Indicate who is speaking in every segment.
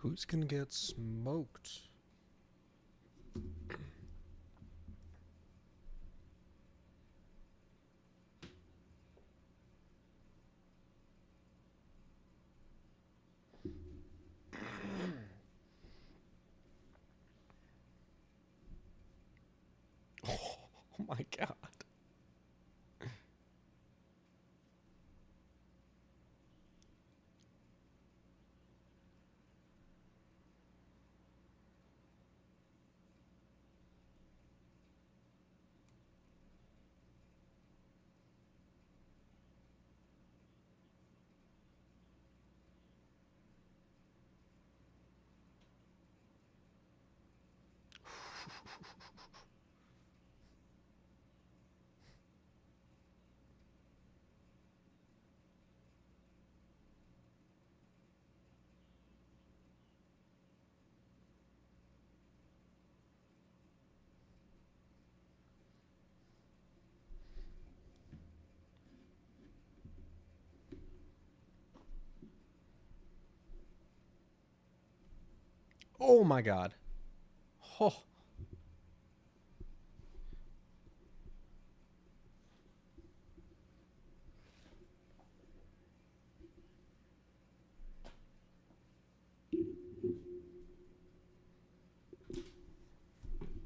Speaker 1: Who's gonna get smoked? Oh my god. Oh my god. Oh.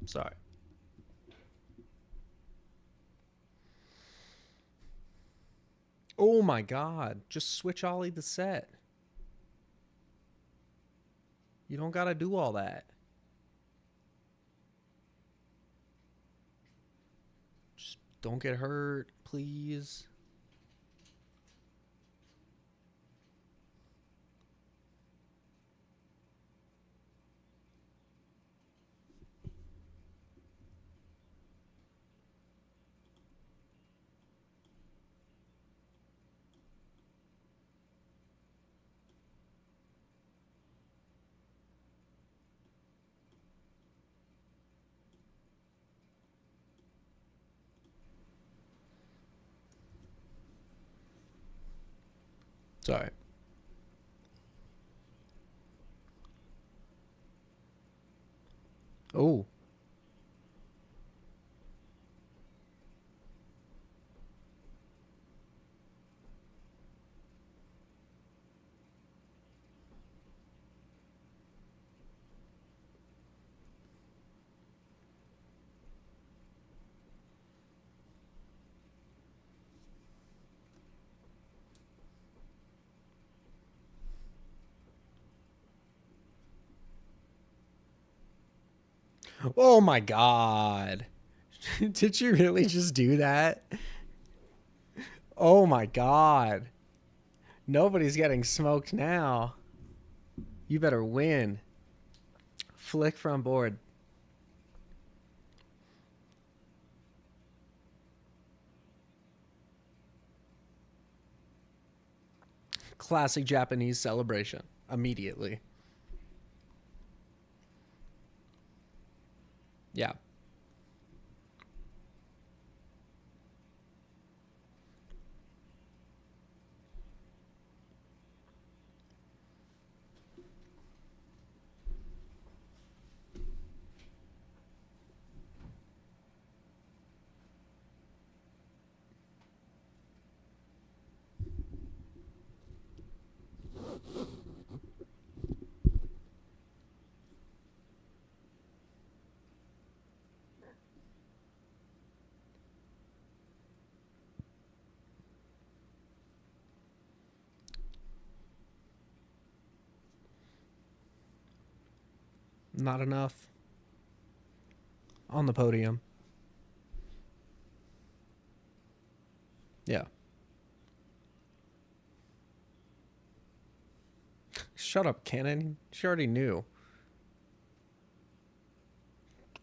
Speaker 1: Sorry. Oh my god. Just switch ollie the set. You don't gotta do all that. Just don't get hurt, please. Sorry. Oh. Oh my god. Did you really just do that? Oh my god. Nobody's getting smoked now. You better win. Flick from board. Classic Japanese celebration. Immediately. Yeah. Not enough. On the podium. Yeah. Shut up, Cannon. She already knew.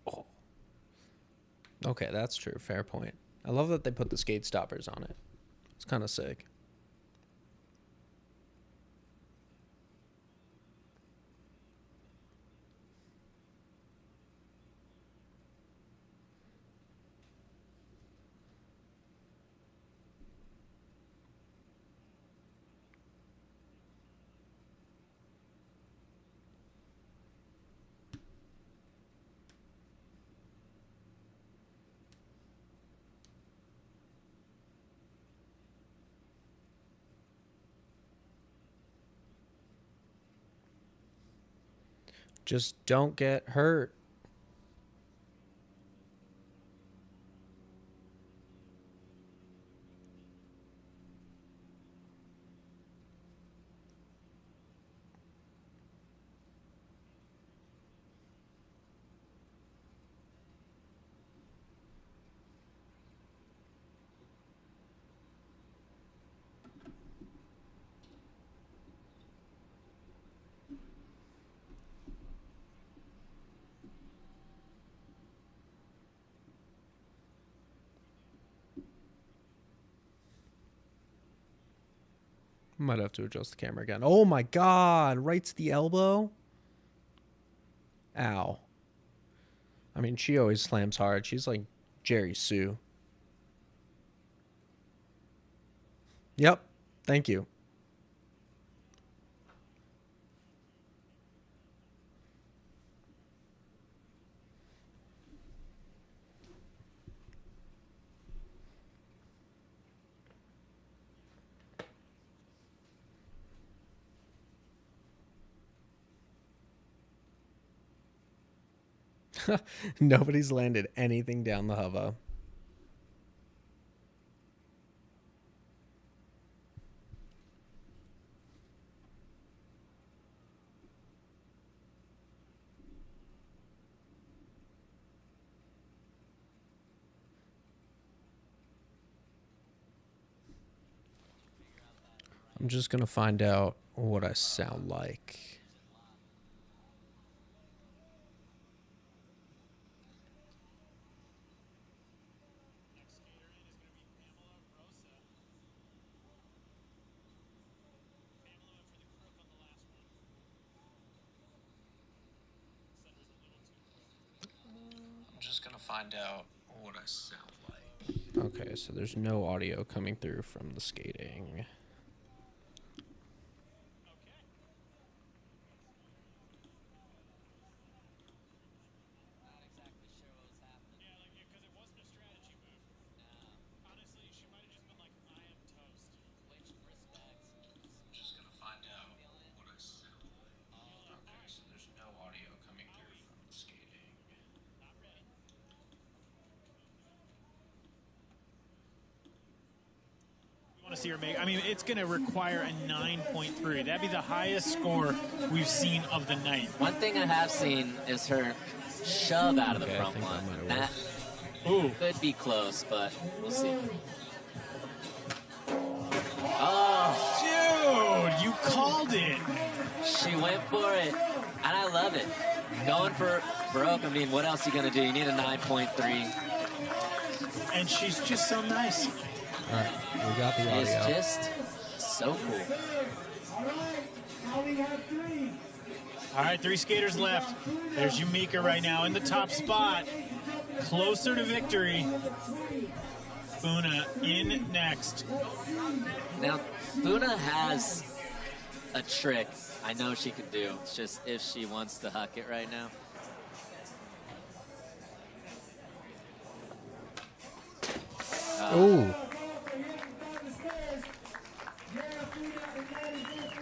Speaker 1: Oh. Okay, that's true. Fair point. I love that they put the skate stoppers on it. It's kind of sick. Just don't get hurt. Might have to adjust the camera again. Oh my God, right to the elbow. Ow. I mean, she always slams hard. She's like Jerry Sue. Yep. Thank you. Nobody's landed anything down the hover. I'm just going to find out what I sound like. Find out what I sound like. Okay, so there's no audio coming through from the skating.
Speaker 2: See her make. I mean, it's going to require a 9.3. That'd be the highest score we've seen of the night.
Speaker 3: One thing I have seen is her shove out of the front one. That could be close, but we'll see.
Speaker 2: Oh, dude, you called it.
Speaker 3: She went for it, and I love it. Going for broke. I mean, what else are you going to do? You need a 9.3.
Speaker 2: And she's just so nice.
Speaker 1: All right, we got the audio.
Speaker 3: It's just so cool.
Speaker 2: All right, 3 skaters left. There's Yumika right now in the top spot. Closer to victory. Funa in next.
Speaker 3: Now, Funa has a trick I know she can do. It's just if she wants to huck it right now.
Speaker 1: Oh.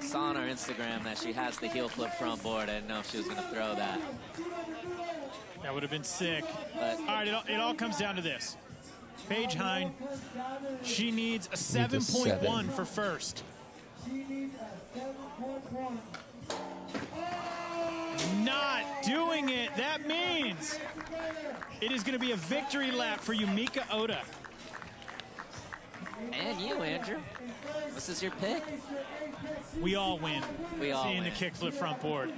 Speaker 3: Saw on her Instagram that she has the heel flip front board. I didn't know if she was going to throw that.
Speaker 2: That would have been sick.
Speaker 3: But
Speaker 2: all right, it all comes down to this. Paige Hine, she needs a 7.1 for first. Not doing it. That means it is going to be a victory lap for Yumika Oda.
Speaker 3: And you, Andrew. This is your pick.
Speaker 2: We all win.
Speaker 3: We all
Speaker 2: seeing
Speaker 3: win.
Speaker 2: The kickflip front board.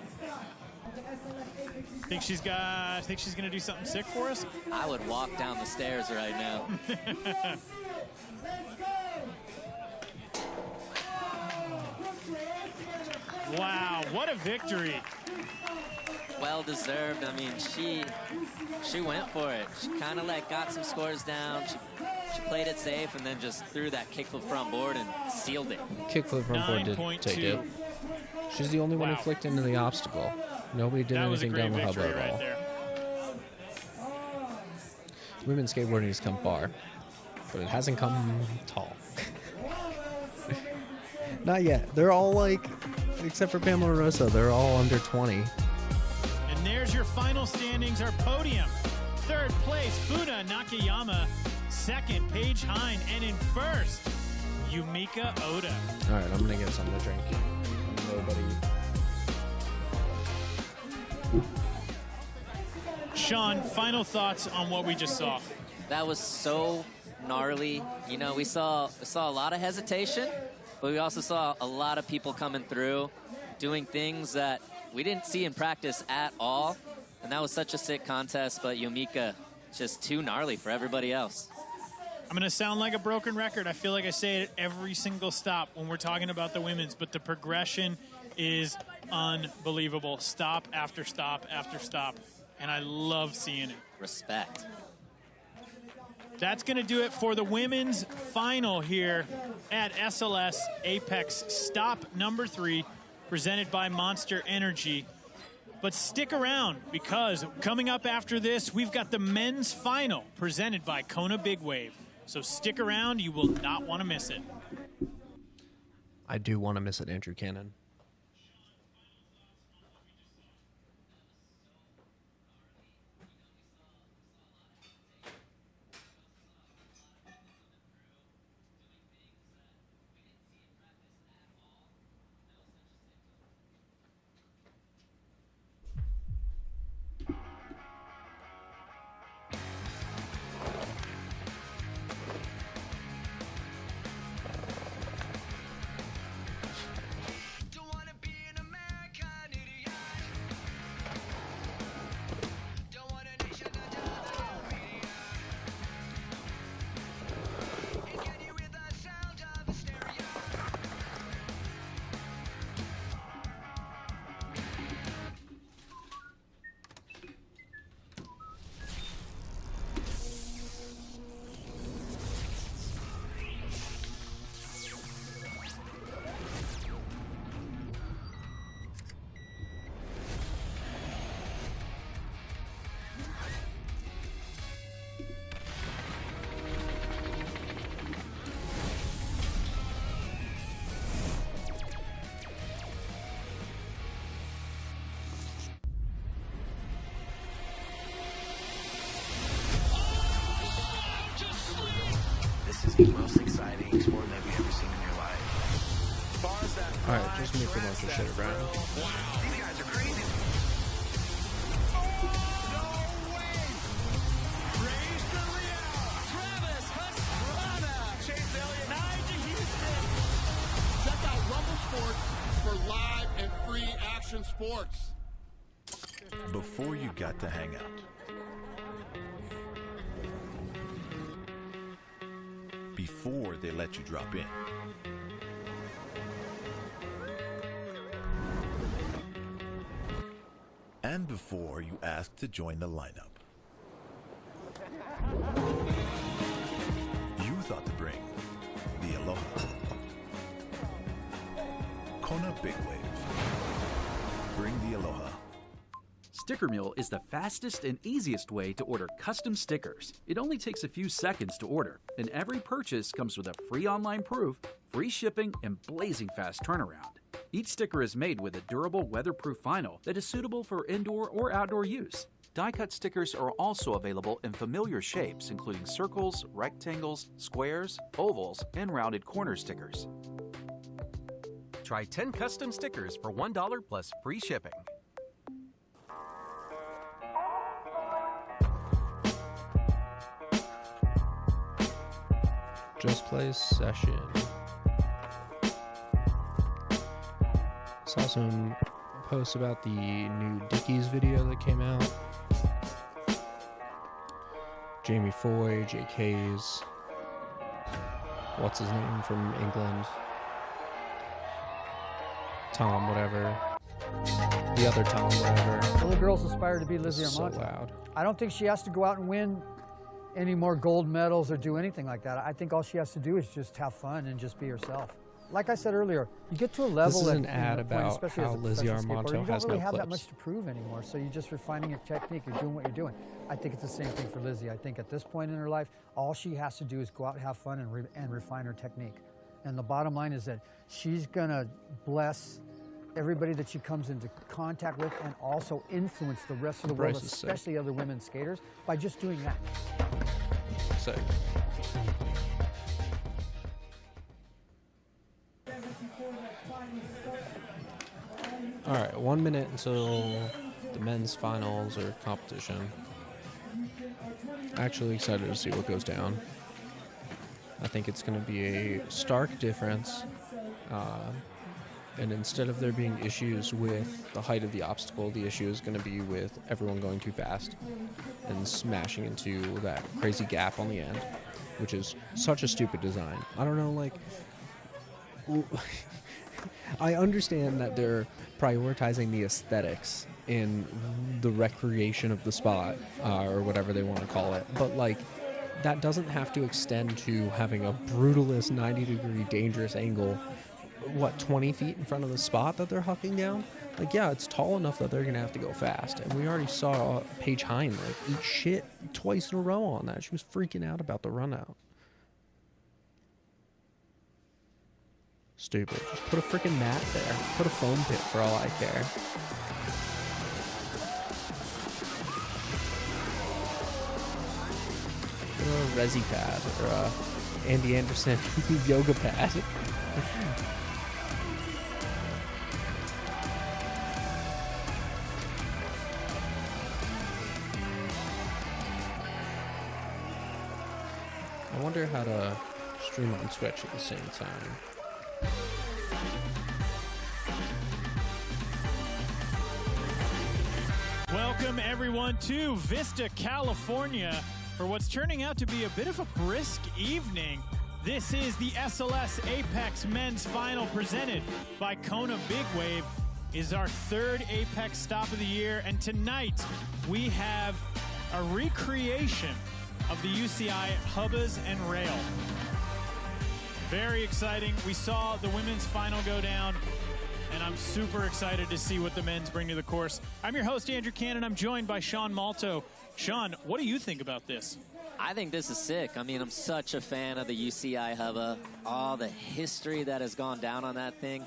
Speaker 2: Think she's going to do something sick for us?
Speaker 3: I would walk down the stairs right now.
Speaker 2: Wow, what a victory.
Speaker 3: Well deserved. I mean, she went for it. She kind of got some scores down. She played it safe and then just threw that kickflip front board and sealed it.
Speaker 1: Kickflip front board did take it. She's the only one who flicked into the obstacle. Nobody did anything down the hub at all. Women's skateboarding has come far, but it hasn't come tall. Not yet. They're all except for Pamela Rosa, they're all under 20.
Speaker 2: there's your final standings, our podium. Third place, Funa Nakayama. Second, Paige Hine. And in first, Yumika Oda.
Speaker 1: All right, I'm going to get something to drink. Nobody.
Speaker 2: Sean, final thoughts on what we just saw.
Speaker 3: That was so gnarly. You know, we saw a lot of hesitation, but we also saw a lot of people coming through, doing things that we didn't see in practice at all. And that was such a sick contest, but Yumika, just too gnarly for everybody else.
Speaker 2: I'm going to sound like a broken record. I feel like I say it at every single stop when we're talking about the women's, but the progression is unbelievable. Stop after stop after stop. And I love seeing it.
Speaker 3: Respect.
Speaker 2: That's going to do it for the women's final here at SLS Apex Stop number 3, presented by Monster Energy. But stick around, because coming up after this, we've got the men's final presented by Kona Big Wave. So stick around, you will not want to miss it.
Speaker 1: I do want to miss it, Andrew Cannon.
Speaker 4: The most exciting sport that you've ever seen in your life.
Speaker 1: All right, just move the bunch of shit around.
Speaker 4: Wow, these guys are crazy.
Speaker 5: No way! Raise the Real! Travis Pastrana! Chase Elliott! Nigel Houston! Check out Rumble Sports for live and free action sports.
Speaker 6: Before you got to hang out. Before they let you drop in. And before you ask to join the lineup. You thought to bring the Aloha. Kona Big Wave. Bring the Aloha.
Speaker 7: Sticker Mule is the fastest and easiest way to order custom stickers. It only takes a few seconds to order, and every purchase comes with a free online proof, free shipping, and blazing fast turnaround. Each sticker is made with a durable weatherproof vinyl that is suitable for indoor or outdoor use. Die-cut stickers are also available in familiar shapes, including circles, rectangles, squares, ovals, and rounded corner stickers.
Speaker 8: Try 10 custom stickers for $1 plus free shipping.
Speaker 1: Just play session. Saw some posts about the new Dickies video that came out. Jamie Foy, JK's, what's his name from England? Tom, whatever. The other Tom, whatever.
Speaker 9: Little girls aspire to be Lizzie
Speaker 1: So
Speaker 9: Armanta.
Speaker 1: loud.
Speaker 9: I don't think she has to go out and win any more gold medals or do anything like that. I think all she has to do is just have fun and just be herself. Like I said earlier, you get to a level
Speaker 1: This is
Speaker 9: at
Speaker 1: an ad
Speaker 9: the point,
Speaker 1: about
Speaker 9: especially
Speaker 1: how
Speaker 9: as a
Speaker 1: Lizzie
Speaker 9: professional skateboarder,
Speaker 1: Armento
Speaker 9: you
Speaker 1: has
Speaker 9: don't really
Speaker 1: no
Speaker 9: have that
Speaker 1: clips.
Speaker 9: much to prove anymore. So you're just refining your technique. You're doing what you're doing. I think it's the same thing for Lizzie. I think at this point in her life, all she has to do is go out and have fun and refine her technique. And the bottom line is that she's gonna bless everybody that she comes into contact with, and also influence the rest of the world,
Speaker 1: Bryce is sick.
Speaker 9: especially other women skaters, by just doing that.
Speaker 1: Sick. All right, 1 minute until the men's finals or competition. Actually excited to see what goes down. I think it's going to be a stark difference. And instead of there being issues with the height of the obstacle, the issue is going to be with everyone going too fast and smashing into that crazy gap on the end, which is such a stupid design. I don't know, like... I understand that they're prioritizing the aesthetics in the recreation of the spot, or whatever they want to call it, but, like, that doesn't have to extend to having a brutalist 90-degree dangerous angle, 20 feet in front of the spot that they're hucking down? Like, yeah, it's tall enough that they're going to have to go fast. And we already saw Paige Hine, like, eat shit twice in a row on that. She was freaking out about the run out. Stupid. Just put a freaking mat there. Put a foam pit for all I care. Put a Resi pad or a Andy Anderson yoga pad. I wonder how to stream on Twitch at the same time.
Speaker 2: Welcome, everyone, to Vista, California, for what's turning out to be a bit of a brisk evening. This is the SLS Apex Men's Final presented by Kona Big Wave. Is our third Apex stop of the year, and tonight we have a recreation of the UCI Hubbas and Rail. Very exciting. We saw the women's final go down, and I'm super excited to see what the men's bring to the course. I'm your host, Andrew Cannon. I'm joined by Sean Malto. Sean, what do you think about this?
Speaker 3: I think this is sick. I mean, I'm such a fan of the UCI Hubba, all the history that has gone down on that thing.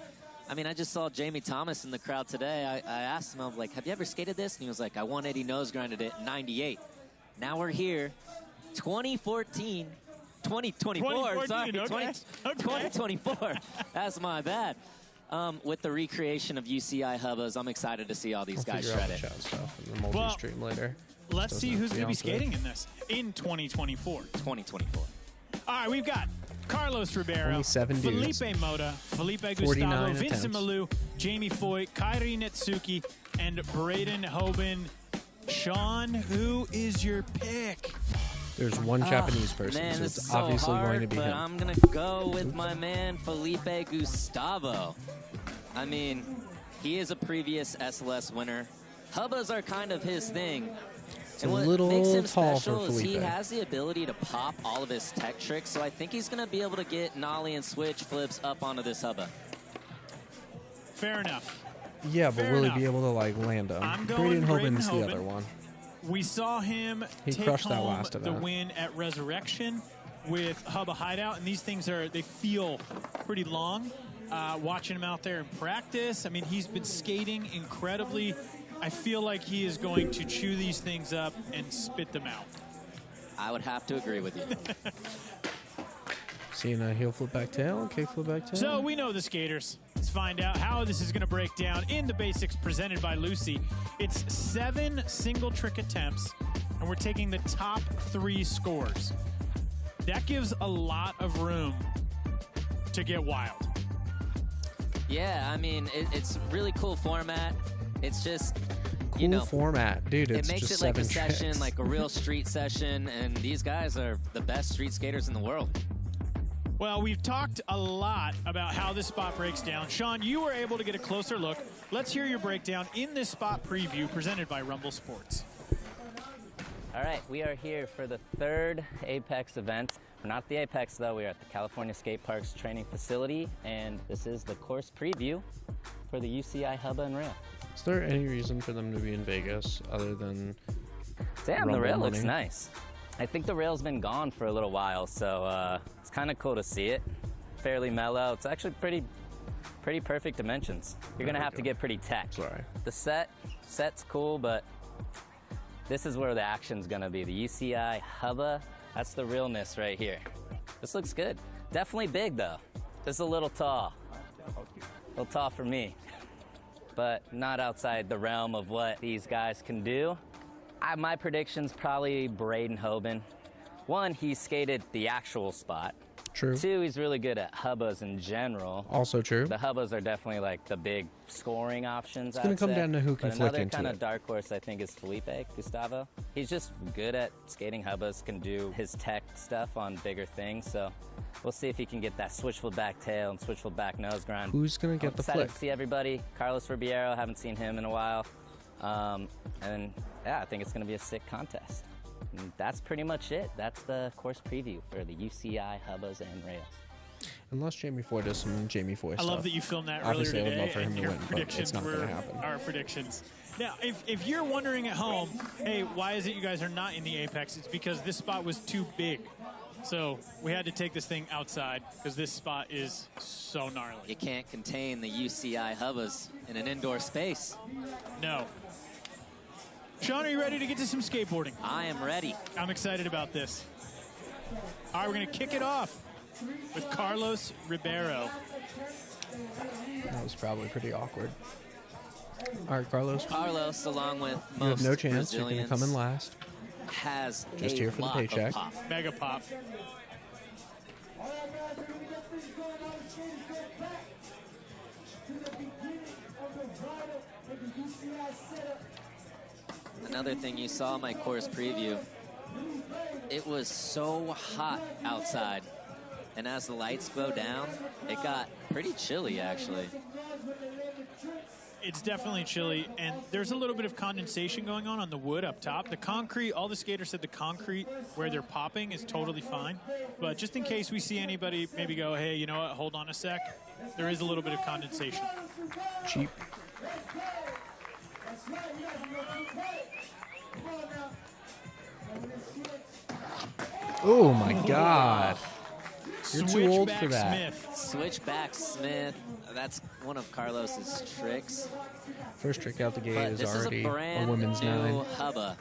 Speaker 3: I mean, I just saw Jamie Thomas in the crowd today. I asked him, I was like, have you ever skated this? And he was like, I 180 nose grinded it in 98. Now we're here, 2024, sorry, 2024. That's my bad. With the recreation of UCI Hubbas, I'm excited to see all these guys shred it.
Speaker 1: Stuff and the multi-stream later.
Speaker 2: Let's see who's going to be skating in this in 2024.
Speaker 3: 2024.
Speaker 2: All right, we've got Carlos Ribeiro,
Speaker 1: Only 7 dudes.
Speaker 2: Felipe Mota, Felipe
Speaker 1: 49
Speaker 2: Gustavo,
Speaker 1: attempts.
Speaker 2: Vincent Malou, Jamie Foy, Kairi Netsuki, and Braden Hoban. Sean, who is your pick?
Speaker 1: There's one Japanese person,
Speaker 3: Man,
Speaker 1: so
Speaker 3: this
Speaker 1: it's
Speaker 3: is so
Speaker 1: obviously
Speaker 3: hard,
Speaker 1: going to be
Speaker 3: but
Speaker 1: him.
Speaker 3: I'm going to go with my man, Felipe Gustavo. I mean, he is a previous SLS winner. Hubbas are kind of his thing.
Speaker 1: It's
Speaker 3: and
Speaker 1: a
Speaker 3: what
Speaker 1: little
Speaker 3: makes him
Speaker 1: tall
Speaker 3: special
Speaker 1: for
Speaker 3: is he
Speaker 1: Felipe.
Speaker 3: has the ability to pop all of his tech tricks, so I think he's going to be able to get nollie and switch flips up onto this Hubba.
Speaker 2: Fair enough.
Speaker 1: Yeah, but
Speaker 2: Fair
Speaker 1: will
Speaker 2: enough.
Speaker 1: he be able to, like, land him?
Speaker 2: I'm going
Speaker 1: Braden
Speaker 2: Braden
Speaker 1: Hoban's the
Speaker 2: Hoban.
Speaker 1: other one.
Speaker 2: We saw him
Speaker 1: He
Speaker 2: take
Speaker 1: crushed that
Speaker 2: home
Speaker 1: last
Speaker 2: the
Speaker 1: event.
Speaker 2: win at Resurrection with Hubba Hideout, and these things they feel pretty long. Watching him out there in practice, I mean, he's been skating incredibly. I feel like he is going to chew these things up and spit them out.
Speaker 3: I would have to agree with you.
Speaker 1: Seeing a heel flip back tail, kick flip back tail.
Speaker 2: So we know the skaters. Let's find out how this is going to break down in the basics presented by Lucy. It's 7 single trick attempts, and we're taking the top 3 scores. That gives a lot of room to get wild.
Speaker 3: Yeah, I mean, it's a really cool format. It's just,
Speaker 1: cool
Speaker 3: you know,
Speaker 1: format, dude. It's
Speaker 3: it makes
Speaker 1: just
Speaker 3: it like a
Speaker 1: 7
Speaker 3: session,
Speaker 1: tricks.
Speaker 3: like a real street session, and these guys are the best street skaters in the world.
Speaker 2: Well, we've talked a lot about how this spot breaks down. Sean, you were able to get a closer look. Let's hear your breakdown in this spot preview presented by Rumble Sports.
Speaker 10: All right, we are here for the 3rd Apex event. We're not at the Apex, though. We are at the California Skate Parks training facility, and this is the course preview for the UCI Hubba and Rail.
Speaker 1: Is there any reason for them to be in Vegas other than
Speaker 10: Damn, the
Speaker 1: Rumble
Speaker 10: rail
Speaker 1: money?
Speaker 10: looks nice. I think the rail's been gone for a little while, so it's kind of cool to see it. Fairly mellow. It's actually pretty pretty perfect dimensions. You're gonna have to get pretty tech.
Speaker 1: Sorry.
Speaker 10: The set's cool, but this is where the action's gonna be. The UCI hubba, that's the realness right here. This looks good. Definitely big though. This is a little tall. A little tall for me, but not outside the realm of what these guys can do. My prediction's probably Braden Hoban. One, he skated the actual spot.
Speaker 1: True.
Speaker 10: Two, he's really good at hubbas in general.
Speaker 1: Also true.
Speaker 10: The hubbas are definitely like the big scoring options.
Speaker 1: It's going to come down to who can flick
Speaker 10: another
Speaker 1: into
Speaker 10: kind
Speaker 1: it.
Speaker 10: of dark horse, I think, is Felipe Gustavo. He's just good at skating hubbas, can do his tech stuff on bigger things. So we'll see if he can get that switchfoot back tail and switchfoot back nose grind.
Speaker 1: Who's going to get the
Speaker 10: excited
Speaker 1: flick?
Speaker 10: to see everybody. Carlos Ribeiro, haven't seen him in a while. And yeah, I think it's going to be a sick contest. And that's pretty much it. That's the course preview for the UCI hubbas and rails.
Speaker 1: Unless Jamie Foy does some Jamie Foy stuff.
Speaker 2: I love that you filmed that
Speaker 1: Obviously,
Speaker 2: earlier
Speaker 1: I would
Speaker 2: today.
Speaker 1: love for him
Speaker 2: and
Speaker 1: to
Speaker 2: your
Speaker 1: win, but
Speaker 2: predictions
Speaker 1: it's not going
Speaker 2: were
Speaker 1: to happen.
Speaker 2: our predictions. Now, if you're wondering at home, hey, why is it you guys are not in the Apex? It's because this spot was too big. So we had to take this thing outside because this spot is so gnarly.
Speaker 3: You can't contain the UCI hubbas in an indoor space.
Speaker 2: No. Sean, are you ready to get to some skateboarding?
Speaker 3: I am ready.
Speaker 2: I'm excited about this. All right, we're going to kick it off with Carlos Ribeiro.
Speaker 1: That was probably pretty awkward. All right, Carlos.
Speaker 3: Carlos, along with
Speaker 1: You have
Speaker 3: most
Speaker 1: no chance. You're going to
Speaker 3: Brazilians,
Speaker 1: come in last.
Speaker 3: has
Speaker 1: Just
Speaker 3: a
Speaker 1: here for the
Speaker 3: lot
Speaker 1: paycheck.
Speaker 3: of pop.
Speaker 2: Mega pop.
Speaker 3: Another thing you saw in my course preview, it was so hot outside. And as the lights go down, it got pretty chilly, actually.
Speaker 2: It's definitely chilly, and there's a little bit of condensation going on the wood up top. The concrete, all the skaters said the concrete where they're popping is totally fine. But just in case we see anybody maybe go, hey, you know what, hold on a sec, there is a little bit of condensation.
Speaker 1: Cheap. Oh my God. You're too old for
Speaker 2: Switchback
Speaker 1: that.
Speaker 2: Smith.
Speaker 3: Switchback Smith, that's one of Carlos's tricks.
Speaker 1: First trick out the gate
Speaker 3: But
Speaker 1: is
Speaker 3: this is
Speaker 1: already
Speaker 3: a
Speaker 1: a
Speaker 3: brand
Speaker 1: women's
Speaker 3: new
Speaker 1: nine.
Speaker 3: hubba.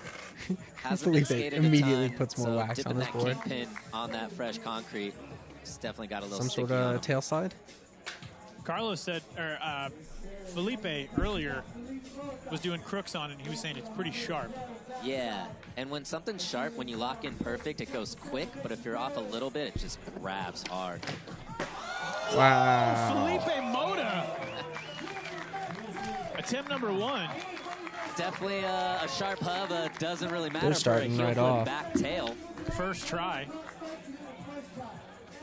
Speaker 3: Hasn't
Speaker 1: Felipe
Speaker 3: been skated a
Speaker 1: immediately
Speaker 3: ton,
Speaker 1: puts more
Speaker 3: so
Speaker 1: wax
Speaker 3: dipping
Speaker 1: on this
Speaker 3: that
Speaker 1: board.
Speaker 3: kingpin on that fresh concrete, it's definitely got a little
Speaker 1: Some
Speaker 3: sticky
Speaker 1: sort
Speaker 3: on
Speaker 1: of
Speaker 3: him.
Speaker 1: tail slide.
Speaker 2: Carlos said, or Felipe earlier was doing crooks on it, and he was saying it's pretty sharp.
Speaker 3: Yeah, and when something's sharp, when you lock in perfect, it goes quick, but if you're off a little bit, it just grabs hard.
Speaker 1: Wow.
Speaker 2: Felipe Mota. Attempt number one.
Speaker 3: Definitely a sharp hubba. Doesn't really matter
Speaker 1: They're
Speaker 3: for a
Speaker 1: starting
Speaker 3: heel
Speaker 1: right
Speaker 3: flip
Speaker 1: off.
Speaker 3: back tail.
Speaker 2: First try.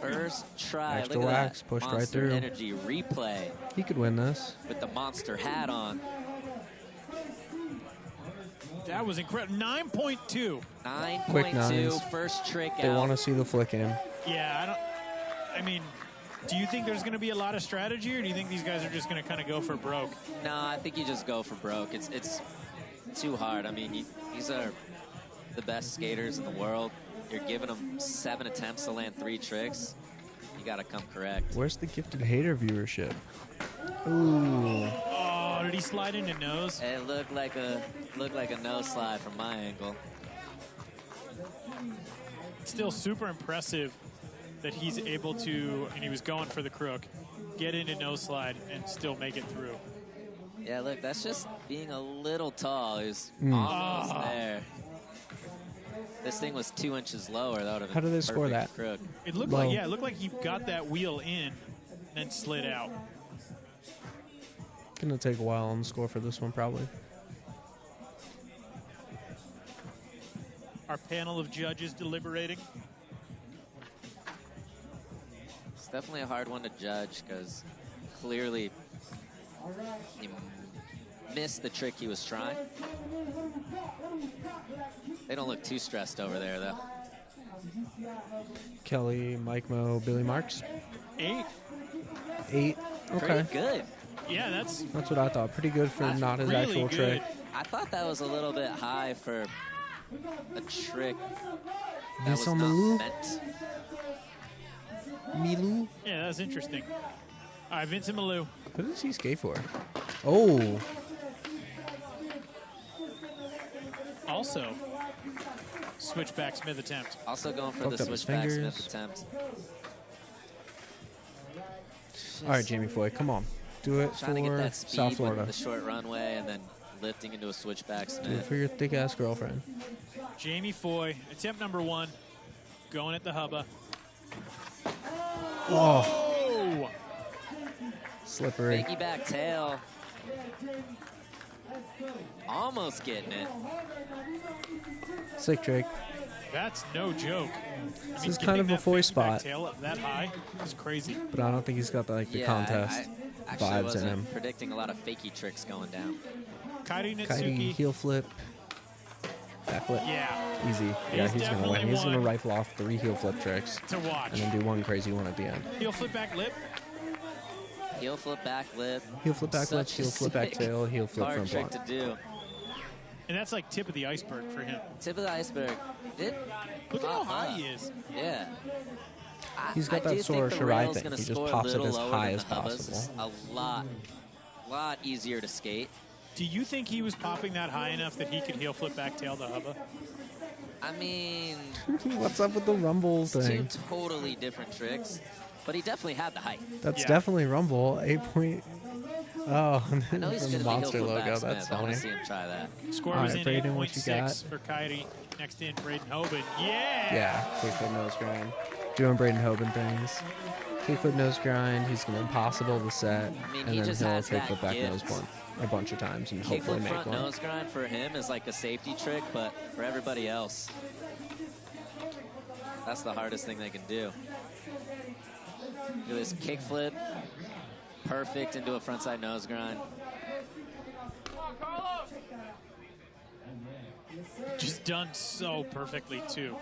Speaker 3: First try.
Speaker 1: Extra
Speaker 3: Look at
Speaker 1: wax
Speaker 3: that
Speaker 1: pushed right
Speaker 3: Monster
Speaker 1: through.
Speaker 3: Energy replay
Speaker 1: He could win this.
Speaker 3: with the monster hat on.
Speaker 2: That was incredible. 9.2.
Speaker 3: 9.2, first trick
Speaker 1: They
Speaker 3: out.
Speaker 1: want to see the flick in.
Speaker 2: Yeah, I mean, do you think there's going to be a lot of strategy, or do you think these guys are just going to kind of go for broke?
Speaker 3: No, I think you just go for broke. It's too hard. I mean, these are the best skaters in the world. You're giving them 7 attempts to land 3 tricks. You got to come correct.
Speaker 1: Where's the gifted hater viewership? Ooh.
Speaker 2: Oh, did he slide into nose?
Speaker 3: It looked like a nose slide from my angle.
Speaker 2: Still super impressive that he's able to, and he was going for the crook, get into nose slide and still make it through.
Speaker 3: Yeah, look, that's just being a little tall. He was
Speaker 1: Mm.
Speaker 3: almost there. This thing was 2 inches lower. That would have been
Speaker 1: How do they score
Speaker 3: perfect
Speaker 1: that?
Speaker 3: crook.
Speaker 2: It looked
Speaker 1: Low.
Speaker 2: like, yeah, it looked like he got that wheel in, then slid out.
Speaker 1: Gonna take a while on the score for this one, probably.
Speaker 2: Our panel of judges deliberating.
Speaker 3: It's definitely a hard one to judge because clearly he missed the trick he was trying. They don't look too stressed over there, though.
Speaker 1: Kelly, Mike Mo, Billy Marks.
Speaker 2: 8.
Speaker 1: 8. Okay.
Speaker 3: Pretty good.
Speaker 2: Yeah, that's
Speaker 1: That's what I thought. Pretty good for
Speaker 2: That's
Speaker 1: not his
Speaker 2: really
Speaker 1: actual
Speaker 2: good.
Speaker 1: trick.
Speaker 3: I thought that was a little bit high for a trick that was
Speaker 1: Vincent
Speaker 3: not
Speaker 1: Milou?
Speaker 3: meant.
Speaker 1: Milou?
Speaker 2: yeah, that's interesting. All right, Vincent Malou.
Speaker 1: What does he skate for? Oh.
Speaker 2: Also, switchback Smith attempt.
Speaker 3: Also going for
Speaker 1: Fucked
Speaker 3: the
Speaker 1: up his
Speaker 3: switchback
Speaker 1: fingers.
Speaker 3: Smith attempt.
Speaker 1: All right, Jamie Foy, come on. Do it
Speaker 3: Trying to get
Speaker 1: for
Speaker 3: that
Speaker 1: South
Speaker 3: speed
Speaker 1: Florida.
Speaker 3: with the short runway and then lifting into a switchback
Speaker 1: Do it
Speaker 3: Smith.
Speaker 1: for your thick-ass girlfriend.
Speaker 2: Jamie Foy, attempt number 1, going at the hubba.
Speaker 1: Oh,
Speaker 2: Oh!
Speaker 1: slippery.
Speaker 3: Fakey back tail. Almost getting it.
Speaker 1: Sick trick.
Speaker 2: That's no joke.
Speaker 1: This is kind of a Foy spot,
Speaker 2: Tail up that high is crazy.
Speaker 1: but I don't think he's got the
Speaker 3: Yeah,
Speaker 1: contest
Speaker 3: I actually
Speaker 1: vibes in
Speaker 3: wasn't
Speaker 1: him.
Speaker 3: predicting a lot of fakey tricks going down.
Speaker 2: Kairi
Speaker 1: Kaidi,
Speaker 2: Nitsuki.
Speaker 1: heel flip, backflip.
Speaker 2: Yeah,
Speaker 1: Easy. Yeah, he's going to win.
Speaker 2: definitely
Speaker 1: He's going to
Speaker 2: won.
Speaker 1: rifle off 3 heel flip tricks
Speaker 2: to watch.
Speaker 1: and then do 1 crazy one at the end.
Speaker 2: Heel flip back lip.
Speaker 3: Heel flip back lip.
Speaker 1: Heel flip back lip,
Speaker 3: Such a
Speaker 1: heel flip back
Speaker 3: sick
Speaker 1: tail, heel flip
Speaker 3: hard
Speaker 1: front
Speaker 3: trick
Speaker 1: block.
Speaker 3: to do.
Speaker 2: And that's like tip of the iceberg for him.
Speaker 3: Tip of the iceberg.
Speaker 2: Look at how high he is.
Speaker 3: Yeah.
Speaker 1: He's got
Speaker 3: I
Speaker 1: that
Speaker 3: do
Speaker 1: Sora
Speaker 3: think the
Speaker 1: Shirai
Speaker 3: rail's
Speaker 1: thing.
Speaker 3: gonna
Speaker 1: He just
Speaker 3: score a
Speaker 1: pops it
Speaker 3: little
Speaker 1: as
Speaker 3: lower
Speaker 1: high
Speaker 3: than
Speaker 1: as
Speaker 3: the Hubbas.
Speaker 1: possible.
Speaker 3: It's a lot easier to skate.
Speaker 2: Do you think he was popping that high enough that he could heel flip back tail the hubba?
Speaker 3: I mean,
Speaker 1: What's up with the rumble
Speaker 3: it's two
Speaker 1: thing?
Speaker 3: totally different tricks, but he definitely had the height.
Speaker 1: That's
Speaker 2: Yeah.
Speaker 1: definitely rumble. 8 point. Oh,
Speaker 3: I know he's
Speaker 1: from
Speaker 3: going
Speaker 1: the
Speaker 3: to be heel
Speaker 1: monster
Speaker 3: flip
Speaker 1: logo.
Speaker 3: back
Speaker 1: That's
Speaker 3: Smith. I want
Speaker 1: funny.
Speaker 3: to see him try that.
Speaker 2: Score
Speaker 1: All
Speaker 2: was
Speaker 1: right,
Speaker 2: in
Speaker 1: Braden, what you
Speaker 2: 8.6 for Kairi. Next in, Braden Hoban. Yeah!
Speaker 1: Yeah, kickflip nose grind. Doing Braden Hoban things. Kickflip nose grind. He's going to impossible to set.
Speaker 3: I mean,
Speaker 1: and
Speaker 3: he
Speaker 1: then
Speaker 3: just
Speaker 1: he'll
Speaker 3: has that
Speaker 1: kickflip back nose
Speaker 3: gift.
Speaker 1: one a bunch of times and hopefully
Speaker 3: Kickflip
Speaker 1: make
Speaker 3: front
Speaker 1: one.
Speaker 3: nose grind for him is like a safety trick, but for everybody else, that's the hardest thing they can do. Do this kickflip, perfect into a frontside nose grind.
Speaker 2: Just done so perfectly, too.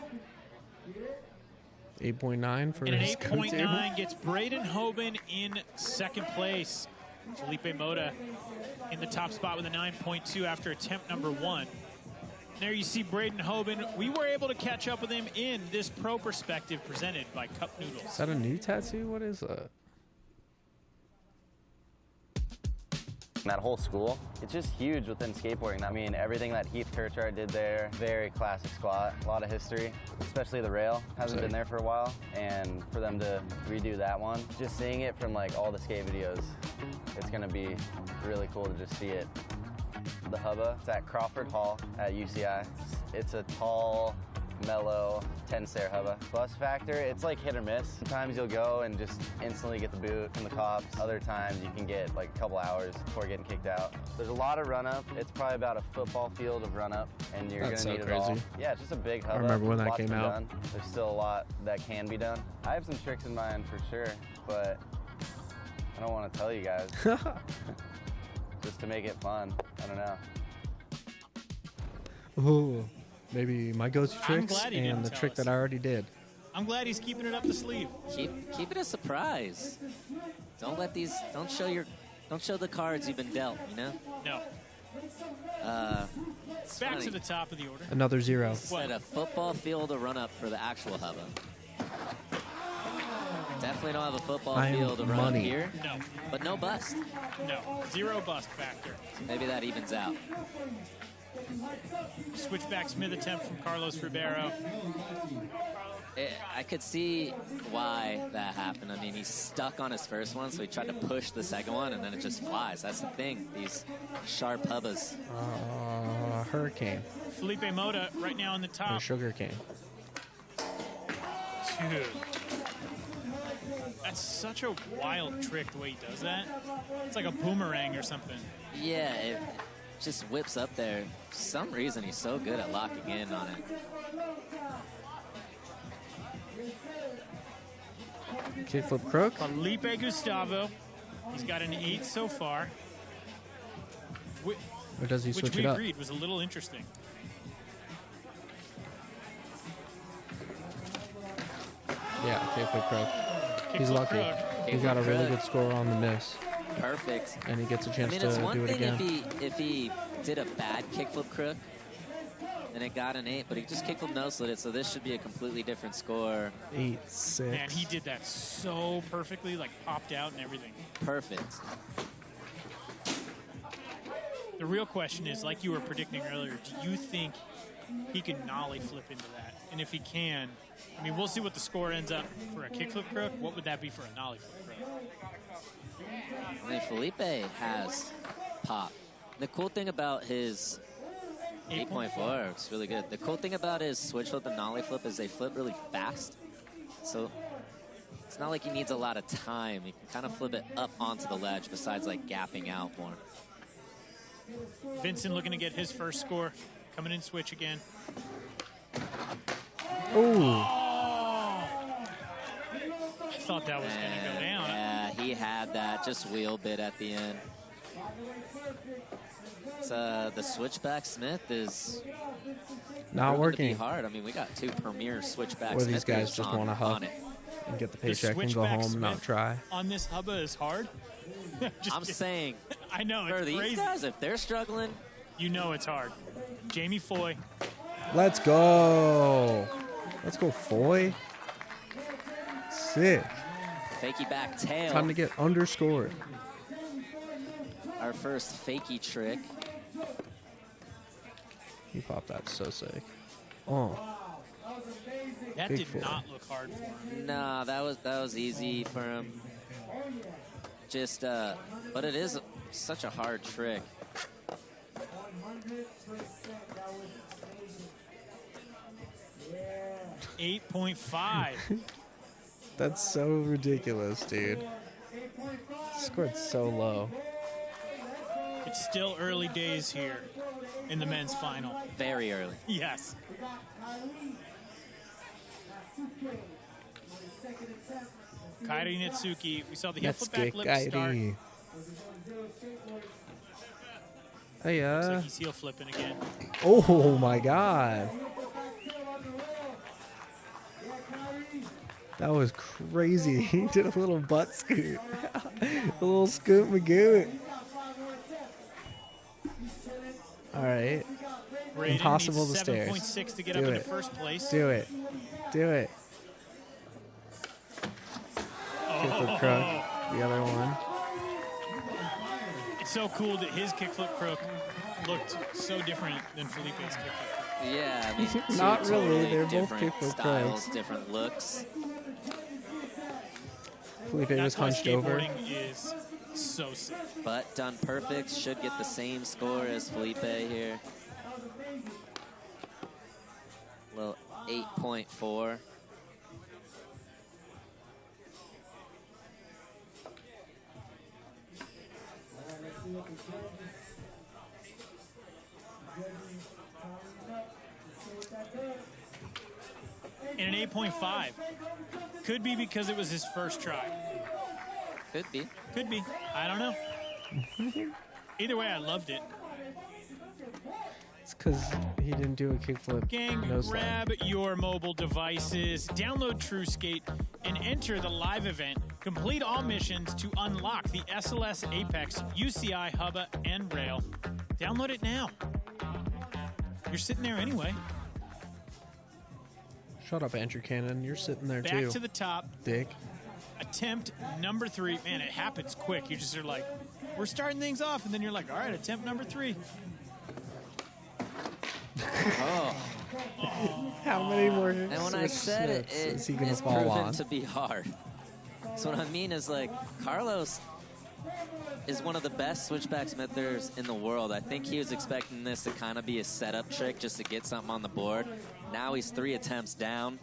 Speaker 1: 8.9 for
Speaker 2: And an
Speaker 1: his go-to.
Speaker 2: 8.9 gets Braden Hoban in second place. Felipe Mota in the top spot with a 9.2 after attempt number 1. There you see Braden Hoban. We were able to catch up with him in this pro perspective presented by Cup
Speaker 1: Is
Speaker 2: Noodles.
Speaker 1: that a new tattoo? What is that?
Speaker 11: That whole school, it's just huge within skateboarding. I mean, everything that Heath Kirchart did there, very classic spot, a lot of history, especially the rail. Hasn't been there for a while, and for them to redo that one, just seeing it from like all the skate videos, it's gonna be really cool to just see it. The hubba, it's at Crawford Hall at UCI. It's a tall, mellow 10-stair hubba. Bus factor, it's like hit or miss. Sometimes you'll go and just instantly get the boot from the cops. Other times you can get like a couple hours before getting kicked out. There's a lot of run up. It's probably about a football field of run up, and you're
Speaker 1: That's
Speaker 11: gonna
Speaker 1: so
Speaker 11: need it all.
Speaker 1: crazy.
Speaker 11: Yeah, it's just a big hubba.
Speaker 1: I remember when that
Speaker 11: Lots
Speaker 1: came
Speaker 11: been
Speaker 1: out.
Speaker 11: done. There's still a lot that can be done. I have some tricks in mind for sure, but I don't want to tell you guys. Just to make it fun. I don't know.
Speaker 1: Ooh, maybe my go-to
Speaker 2: I'm
Speaker 1: tricks
Speaker 2: glad he didn't
Speaker 1: and the
Speaker 2: tell
Speaker 1: trick
Speaker 2: us.
Speaker 1: that I already did.
Speaker 2: I'm glad he's keeping it up the sleeve.
Speaker 3: Keep it a surprise. Don't let these. Don't show the cards you've been dealt. You know.
Speaker 2: No.
Speaker 3: It's
Speaker 2: Back
Speaker 3: funny.
Speaker 2: to the top of the order.
Speaker 1: Another 0.
Speaker 3: Said a football field to run up for the actual hubba. Definitely don't have a football
Speaker 1: I am
Speaker 3: field to run
Speaker 1: money.
Speaker 3: up here,
Speaker 2: No.
Speaker 3: but no bust.
Speaker 2: No. 0 bust factor.
Speaker 3: So maybe that evens out.
Speaker 2: Switchback Smith attempt from Carlos Ribeiro.
Speaker 3: I could see why that happened. I mean, he's stuck on his first one, so he tried to push the second one, and then it just flies. That's the thing. These sharp hubbas.
Speaker 1: Hurricane
Speaker 2: Felipe Mota right now in the
Speaker 1: or
Speaker 2: top.
Speaker 1: sugar cane.
Speaker 2: Dude. That's such a wild trick the way he does that. It's like a boomerang or something.
Speaker 3: Yeah, it just whips up there. For some reason, he's so good at locking in on it.
Speaker 1: Kickflip crook.
Speaker 2: Felipe Gustavo. He's got an 8 so far.
Speaker 1: Or does he
Speaker 2: Which
Speaker 1: switch
Speaker 2: we
Speaker 1: it up?
Speaker 2: agreed was a little interesting.
Speaker 1: Yeah, kickflip crook. He's
Speaker 2: Kickflip
Speaker 1: lucky.
Speaker 2: crook.
Speaker 1: He got a
Speaker 3: Kickflip
Speaker 1: really
Speaker 3: crook.
Speaker 1: good score on the miss,
Speaker 3: Perfect.
Speaker 1: and he gets a
Speaker 3: I
Speaker 1: chance
Speaker 3: mean,
Speaker 1: to
Speaker 3: it's one
Speaker 1: do it
Speaker 3: thing
Speaker 1: again.
Speaker 3: if he did a bad kickflip crook, and it got an 8, but he just kickflip no slid it, so this should be a completely different score.
Speaker 1: 8-6.
Speaker 2: Man, he did that so perfectly, like popped out and everything.
Speaker 3: Perfect.
Speaker 2: The real question is, like you were predicting earlier, do you think he can nollie flip into that? And if he can, I mean, we'll see what the score ends up for a kickflip crook. What would that be for a nollie flip crook?
Speaker 3: I mean, Felipe has pop. The cool thing about his 8.4, it's really good. The cool thing about his switch flip and nollie flip is they flip really fast. So it's not like he needs a lot of time. He can kind of flip it up onto the ledge besides like gapping out more.
Speaker 2: Vincent looking to get his first score. Coming in switch again.
Speaker 1: Ooh.
Speaker 2: I thought that was going to go down.
Speaker 3: Yeah, he had that. Just wheel bit at the end. The switchback Smith is
Speaker 1: not working.
Speaker 3: To be hard. I mean, we got 2 premier switchback.
Speaker 1: Or these guys just want to hug and get the paycheck and go home and not try.
Speaker 2: On this hubba is hard.
Speaker 3: I'm saying,
Speaker 2: I know
Speaker 3: for
Speaker 2: it's
Speaker 3: these
Speaker 2: crazy.
Speaker 3: guys, if they're struggling,
Speaker 2: you know it's hard. Jamie Foy.
Speaker 1: Let's go. Let's go, Foy. Sick.
Speaker 3: fakey back tail.
Speaker 1: Time to get underscored.
Speaker 3: Our first fakey trick.
Speaker 1: He popped that so sick. Oh.
Speaker 2: That
Speaker 1: Big
Speaker 2: did
Speaker 1: Foy.
Speaker 2: not look hard for him.
Speaker 3: Nah, that was easy for him. Just, but it is such a hard trick.
Speaker 2: $8.5.
Speaker 1: That's so ridiculous, dude. Scored so low.
Speaker 2: It's still early days here in the men's final.
Speaker 3: Very early.
Speaker 2: Yes. Kairi Nitsuki. We saw the hip flip back lip start.
Speaker 1: Hey,
Speaker 2: Looks like he's heel flipping again.
Speaker 1: Oh my god. That was crazy. He did a little butt scoot. A little scoot magoot. Alright.
Speaker 2: Braden
Speaker 1: Impossible
Speaker 2: needs
Speaker 1: to stairs.
Speaker 2: 7.6 to get
Speaker 1: Do
Speaker 2: up
Speaker 1: it.
Speaker 2: into first place.
Speaker 1: Do it. Do it. Kickflip crook. The other one.
Speaker 2: It's so cool that his kickflip crook looked so different than Felipe's kickflip.
Speaker 3: Yeah, I mean,
Speaker 1: Not
Speaker 3: two
Speaker 1: really.
Speaker 3: totally
Speaker 1: They're both
Speaker 3: different
Speaker 1: kickflip
Speaker 3: styles,
Speaker 1: crooks.
Speaker 3: different looks.
Speaker 1: Felipe was
Speaker 2: That's why
Speaker 1: hunched over.
Speaker 2: skateboarding is so sick.
Speaker 3: But done perfect, should get the same score as Felipe here. Well, 8.4.
Speaker 2: And an 8.5. Could be because it was his first try.
Speaker 3: Could be.
Speaker 2: Could be. I don't know. Either way, I loved it.
Speaker 1: It's because he didn't do a kickflip.
Speaker 2: Gang,
Speaker 1: No slide.
Speaker 2: grab your mobile devices, download TrueSkate, and enter the live event. Complete all missions to unlock the SLS Apex, UCI, Hubba, and Rail. Download it now. You're sitting there anyway.
Speaker 1: Shut up, Andrew Cannon. You're sitting there
Speaker 2: Back
Speaker 1: too.
Speaker 2: to the top.
Speaker 1: Dick.
Speaker 2: Attempt number 3. Man, it happens quick. You just are like, we're starting things off, and then you're like, all right, attempt number 3.
Speaker 3: Oh.
Speaker 1: How many more
Speaker 3: And when I said it,
Speaker 1: is he
Speaker 3: it
Speaker 1: gonna
Speaker 3: is
Speaker 1: fall
Speaker 3: proven
Speaker 1: on?
Speaker 3: to be hard. So what I mean is, like, Carlos is one of the best switchback smithers in the world. I think he was expecting this to kind of be a setup trick just to get something on the board. Now he's 3 attempts down.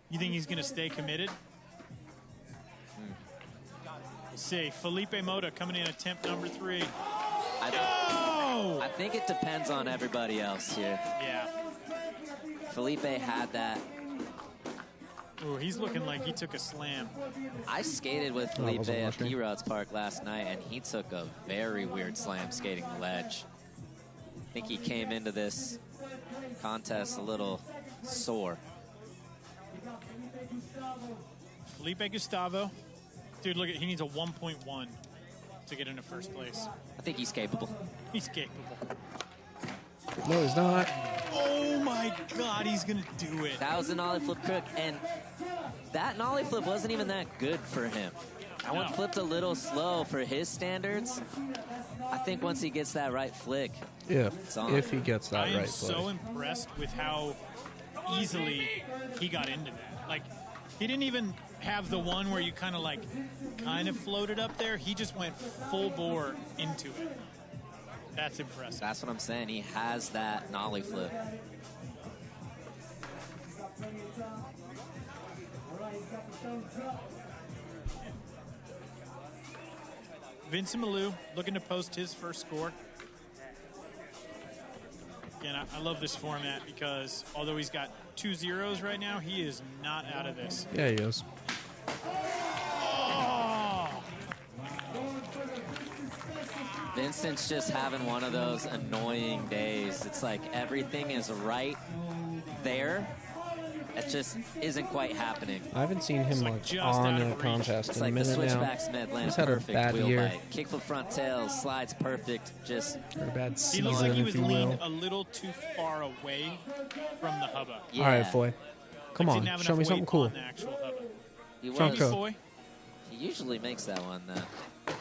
Speaker 2: You think he's going to stay committed? We'll see. Felipe Mota coming in attempt number 3.
Speaker 3: I think it depends on everybody else here.
Speaker 2: Yeah.
Speaker 3: Felipe had that.
Speaker 2: Ooh, he's looking like he took a slam.
Speaker 3: I skated with
Speaker 1: I
Speaker 3: Felipe
Speaker 1: wasn't
Speaker 3: at
Speaker 1: watching.
Speaker 3: P-Rods Park last night, and he took a very weird slam skating the ledge. I think he came into this contest a little sore.
Speaker 2: Felipe Gustavo. Dude, look at, he needs a 1.1 to get into first place.
Speaker 3: I think he's capable.
Speaker 2: He's capable.
Speaker 1: No, he's not.
Speaker 2: Oh my God, he's gonna do it.
Speaker 3: That was a nollie flip crook, and that nollie flip wasn't even that good for him. That one flipped a little slow for his standards. I think once he gets that right flick,
Speaker 1: if he gets that right
Speaker 2: I am
Speaker 1: flick.
Speaker 2: so impressed with how easily he got into that. Like, he didn't even have the one where you kind of floated up there. He just went full bore into it. That's impressive.
Speaker 3: That's what I'm saying. He has that nollie flip.
Speaker 2: Vincent Malou looking to post his first score. Again, I love this format because although he's got 2 zeros right now, he is not out of this.
Speaker 1: Yeah, he is.
Speaker 2: Oh!
Speaker 3: Vincent's just having one of those annoying days. It's like everything is right there. It just isn't quite happening.
Speaker 1: I haven't seen him on a contest
Speaker 3: It's
Speaker 1: in
Speaker 3: like
Speaker 1: a
Speaker 3: the
Speaker 1: minute now.
Speaker 3: switchbacks mid land
Speaker 1: He's had a
Speaker 3: perfect.
Speaker 1: bad
Speaker 3: Wheel
Speaker 1: year.
Speaker 3: bite. Kickflip front tail, slides perfect. Just
Speaker 1: Or a bad
Speaker 2: He
Speaker 1: season,
Speaker 2: looked like he
Speaker 1: if
Speaker 2: was
Speaker 1: you will.
Speaker 2: leaned a little too far away from the hubba.
Speaker 3: yeah.
Speaker 1: All right, Foy. Come
Speaker 2: Like,
Speaker 1: on,
Speaker 2: didn't have
Speaker 1: show me
Speaker 2: enough
Speaker 1: something
Speaker 2: weight
Speaker 1: cool.
Speaker 2: on the actual hubba.
Speaker 3: He
Speaker 1: Front
Speaker 3: was.
Speaker 1: coat.
Speaker 2: Foy.
Speaker 3: He usually makes that one though.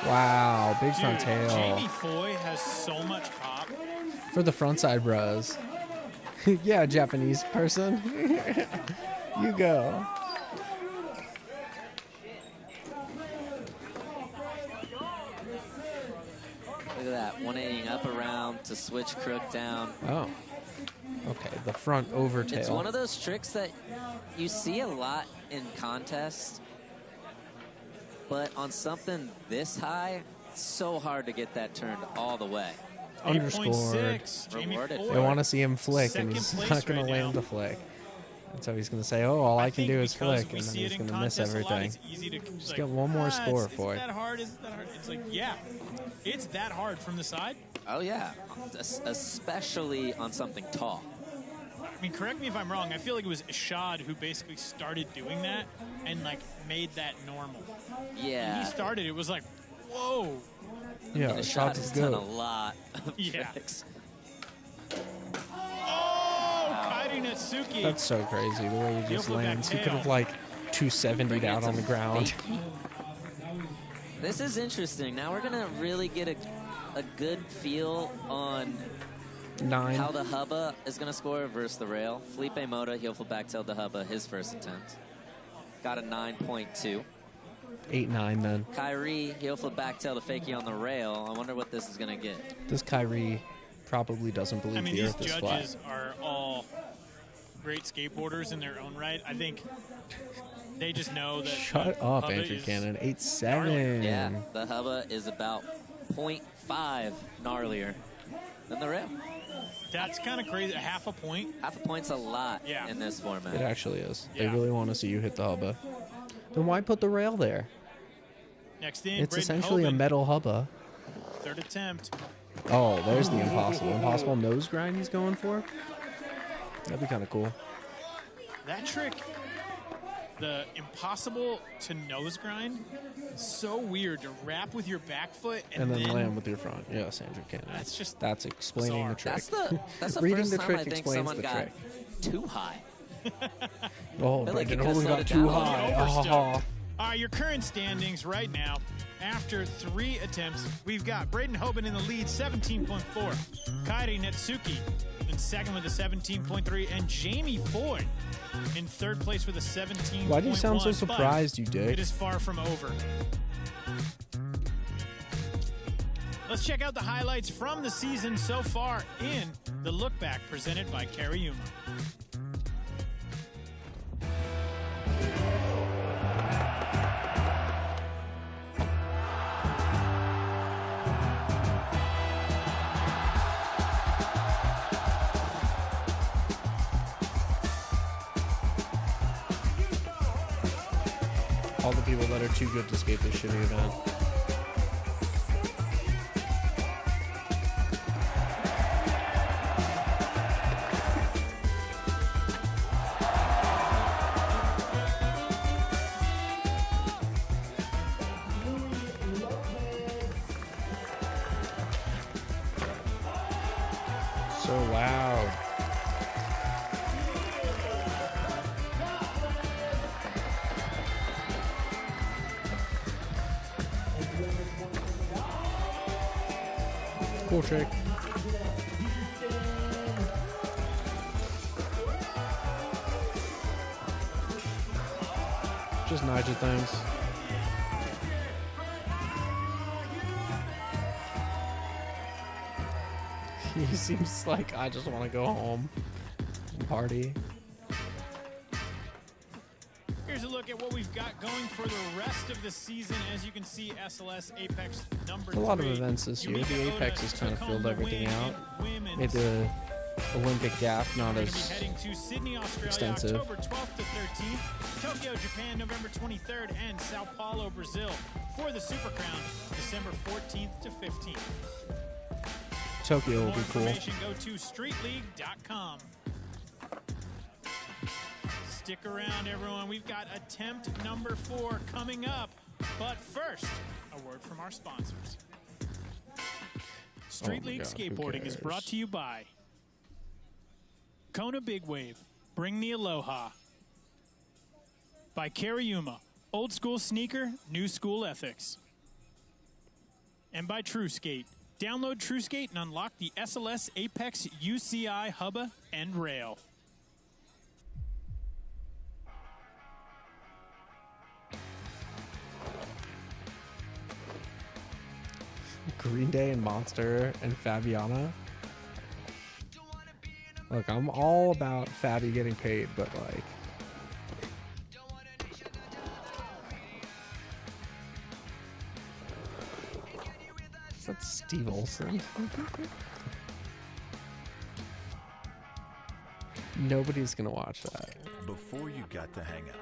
Speaker 1: Wow, big front
Speaker 2: Dude,
Speaker 1: tail.
Speaker 2: Jamie Foy has so much pop.
Speaker 1: For the frontside bros. Yeah, Japanese person. You go.
Speaker 3: Look at that, 180 up around to switch crook down.
Speaker 1: Oh. Okay, the front over tail.
Speaker 3: It's one of those tricks that you see a lot in contests, but on something this high, it's so hard to get that turned all the way.
Speaker 1: Underscored.
Speaker 2: 8.6. Jamie
Speaker 3: Rewarded.
Speaker 2: Foy.
Speaker 1: They want to see him flick, and he's
Speaker 2: Second
Speaker 1: not
Speaker 2: place
Speaker 1: going
Speaker 2: right
Speaker 1: to land
Speaker 2: now.
Speaker 1: the flick. And so he's going to say, oh, all I can
Speaker 2: think
Speaker 1: do is
Speaker 2: because
Speaker 1: flick,
Speaker 2: we
Speaker 1: and then
Speaker 2: see
Speaker 1: he's
Speaker 2: it in
Speaker 1: going to miss
Speaker 2: contests a lot,
Speaker 1: everything.
Speaker 2: it's easy to
Speaker 1: Just
Speaker 2: like,
Speaker 1: get one more score,
Speaker 2: is
Speaker 1: Foy.
Speaker 2: that hard? Is that hard? It's like, yeah, it's that hard from the side.
Speaker 3: Oh yeah, especially on something tall.
Speaker 2: I mean, correct me if I'm wrong. I feel like it was Ishad who basically started doing that and like made that normal. When
Speaker 3: Yeah.
Speaker 2: he started, it was like, whoa.
Speaker 1: Yeah,
Speaker 3: And
Speaker 1: the
Speaker 3: shot
Speaker 1: shots
Speaker 3: has
Speaker 1: is
Speaker 3: done
Speaker 1: good.
Speaker 3: a lot of
Speaker 2: Yeah.
Speaker 3: tricks.
Speaker 2: Oh, Kairi Natsuki.
Speaker 1: That's so crazy, the way he
Speaker 2: Heel
Speaker 1: just
Speaker 2: flip back
Speaker 1: lands. He could have,
Speaker 2: tail.
Speaker 1: like, 270'd out
Speaker 3: It's
Speaker 1: on
Speaker 3: a
Speaker 1: the ground.
Speaker 3: fakie. This is interesting. Now we're gonna really get a good feel on
Speaker 1: 9.
Speaker 3: how the hubba is gonna score versus the rail. Felipe Mota, heel flip back tail the hubba, his first attempt. Got a 9.2.
Speaker 1: 8-9 then.
Speaker 3: Kyrie, heel flip back tail to fakie on the rail. I wonder what this is gonna get.
Speaker 1: This Kyrie probably doesn't believe
Speaker 3: I mean,
Speaker 1: the
Speaker 3: these
Speaker 1: earth is flat.
Speaker 2: Judges are all great skateboarders in their own right. I think they just know that.
Speaker 1: Shut
Speaker 2: the
Speaker 1: up,
Speaker 2: hubba
Speaker 1: Andrew
Speaker 2: is
Speaker 1: Cannon. 8-7.
Speaker 3: Yeah, the hubba is about 0.5 gnarlier than the rail.
Speaker 2: That's kind of crazy. Half a point.
Speaker 3: Half a point's a lot
Speaker 2: Yeah.
Speaker 3: in this format.
Speaker 1: It actually is.
Speaker 2: Yeah.
Speaker 1: They really want to see you hit the hubba. Then why put the rail there?
Speaker 2: Next in,
Speaker 1: It's
Speaker 2: Braden
Speaker 1: essentially a
Speaker 2: Hoban,
Speaker 1: metal hubba.
Speaker 2: third attempt.
Speaker 1: Oh, there's the impossible. Impossible nose grind he's going for? That'd be kind of cool.
Speaker 2: That trick, the impossible to nose grind, so weird to wrap with your back foot
Speaker 1: And then land with your front. Yes, Andrew Cannon.
Speaker 2: That's just
Speaker 1: That's explaining the trick.
Speaker 3: That's the
Speaker 1: Reading
Speaker 3: first
Speaker 1: the
Speaker 3: time
Speaker 1: trick
Speaker 3: I think
Speaker 1: explains
Speaker 3: someone
Speaker 1: the
Speaker 3: got
Speaker 1: trick.
Speaker 3: too high.
Speaker 1: Oh,
Speaker 3: feel like
Speaker 1: Braden
Speaker 3: you could've
Speaker 1: Hoban
Speaker 3: slowed
Speaker 1: got
Speaker 3: it
Speaker 1: too
Speaker 3: down.
Speaker 1: high.
Speaker 2: Overstood.
Speaker 1: Oh.
Speaker 2: All right, your current standings right now. After 3 attempts, we've got Braden Hoban in the lead, 17.4. Kairi Natsuki in second with a 17.3. And Jamie Foy in third place with a 17.1.
Speaker 1: Why do you sound so
Speaker 2: but
Speaker 1: surprised, you dick?
Speaker 2: It is far from over. Let's check out the highlights from the season so far in the Look Back presented by Kariyuma.
Speaker 1: All the people that are too good to skate this shitty event. So loud. Cool trick. Just Nigel things. He seems like I just want to go home and party.
Speaker 2: Here's a look at what we've got going for the rest of the season. As you can see, SLS Apex number 3.
Speaker 1: A lot of events this year. The Apex has kind of filled everything out. Made the Olympic gap not as
Speaker 2: Heading to Sydney, Australia,
Speaker 1: extensive.
Speaker 2: October 12th to 13th. Tokyo, Japan, November 23rd, and Sao Paulo, Brazil for the Super Crown, December 14th to 15th.
Speaker 1: Tokyo will
Speaker 2: For
Speaker 1: be
Speaker 2: more
Speaker 1: cool.
Speaker 2: information, go to streetleague.com. Stick around, everyone. We've got attempt number 4 coming up. But first, a word from our sponsors. Street
Speaker 1: Oh my
Speaker 2: League
Speaker 1: God, who
Speaker 2: Skateboarding is
Speaker 1: cares?
Speaker 2: brought to you by Kona Big Wave, bring the aloha. By Kariuma, old school sneaker, new school ethics. And by True Skate. Download True Skate and unlock the SLS Apex UCI Hubba and Rail.
Speaker 1: Green Day and Monster and Fabiana. Look, I'm all about Fabi getting paid, but like, is that Steve Olson? Nobody's gonna watch that.
Speaker 6: Before you got to hang out.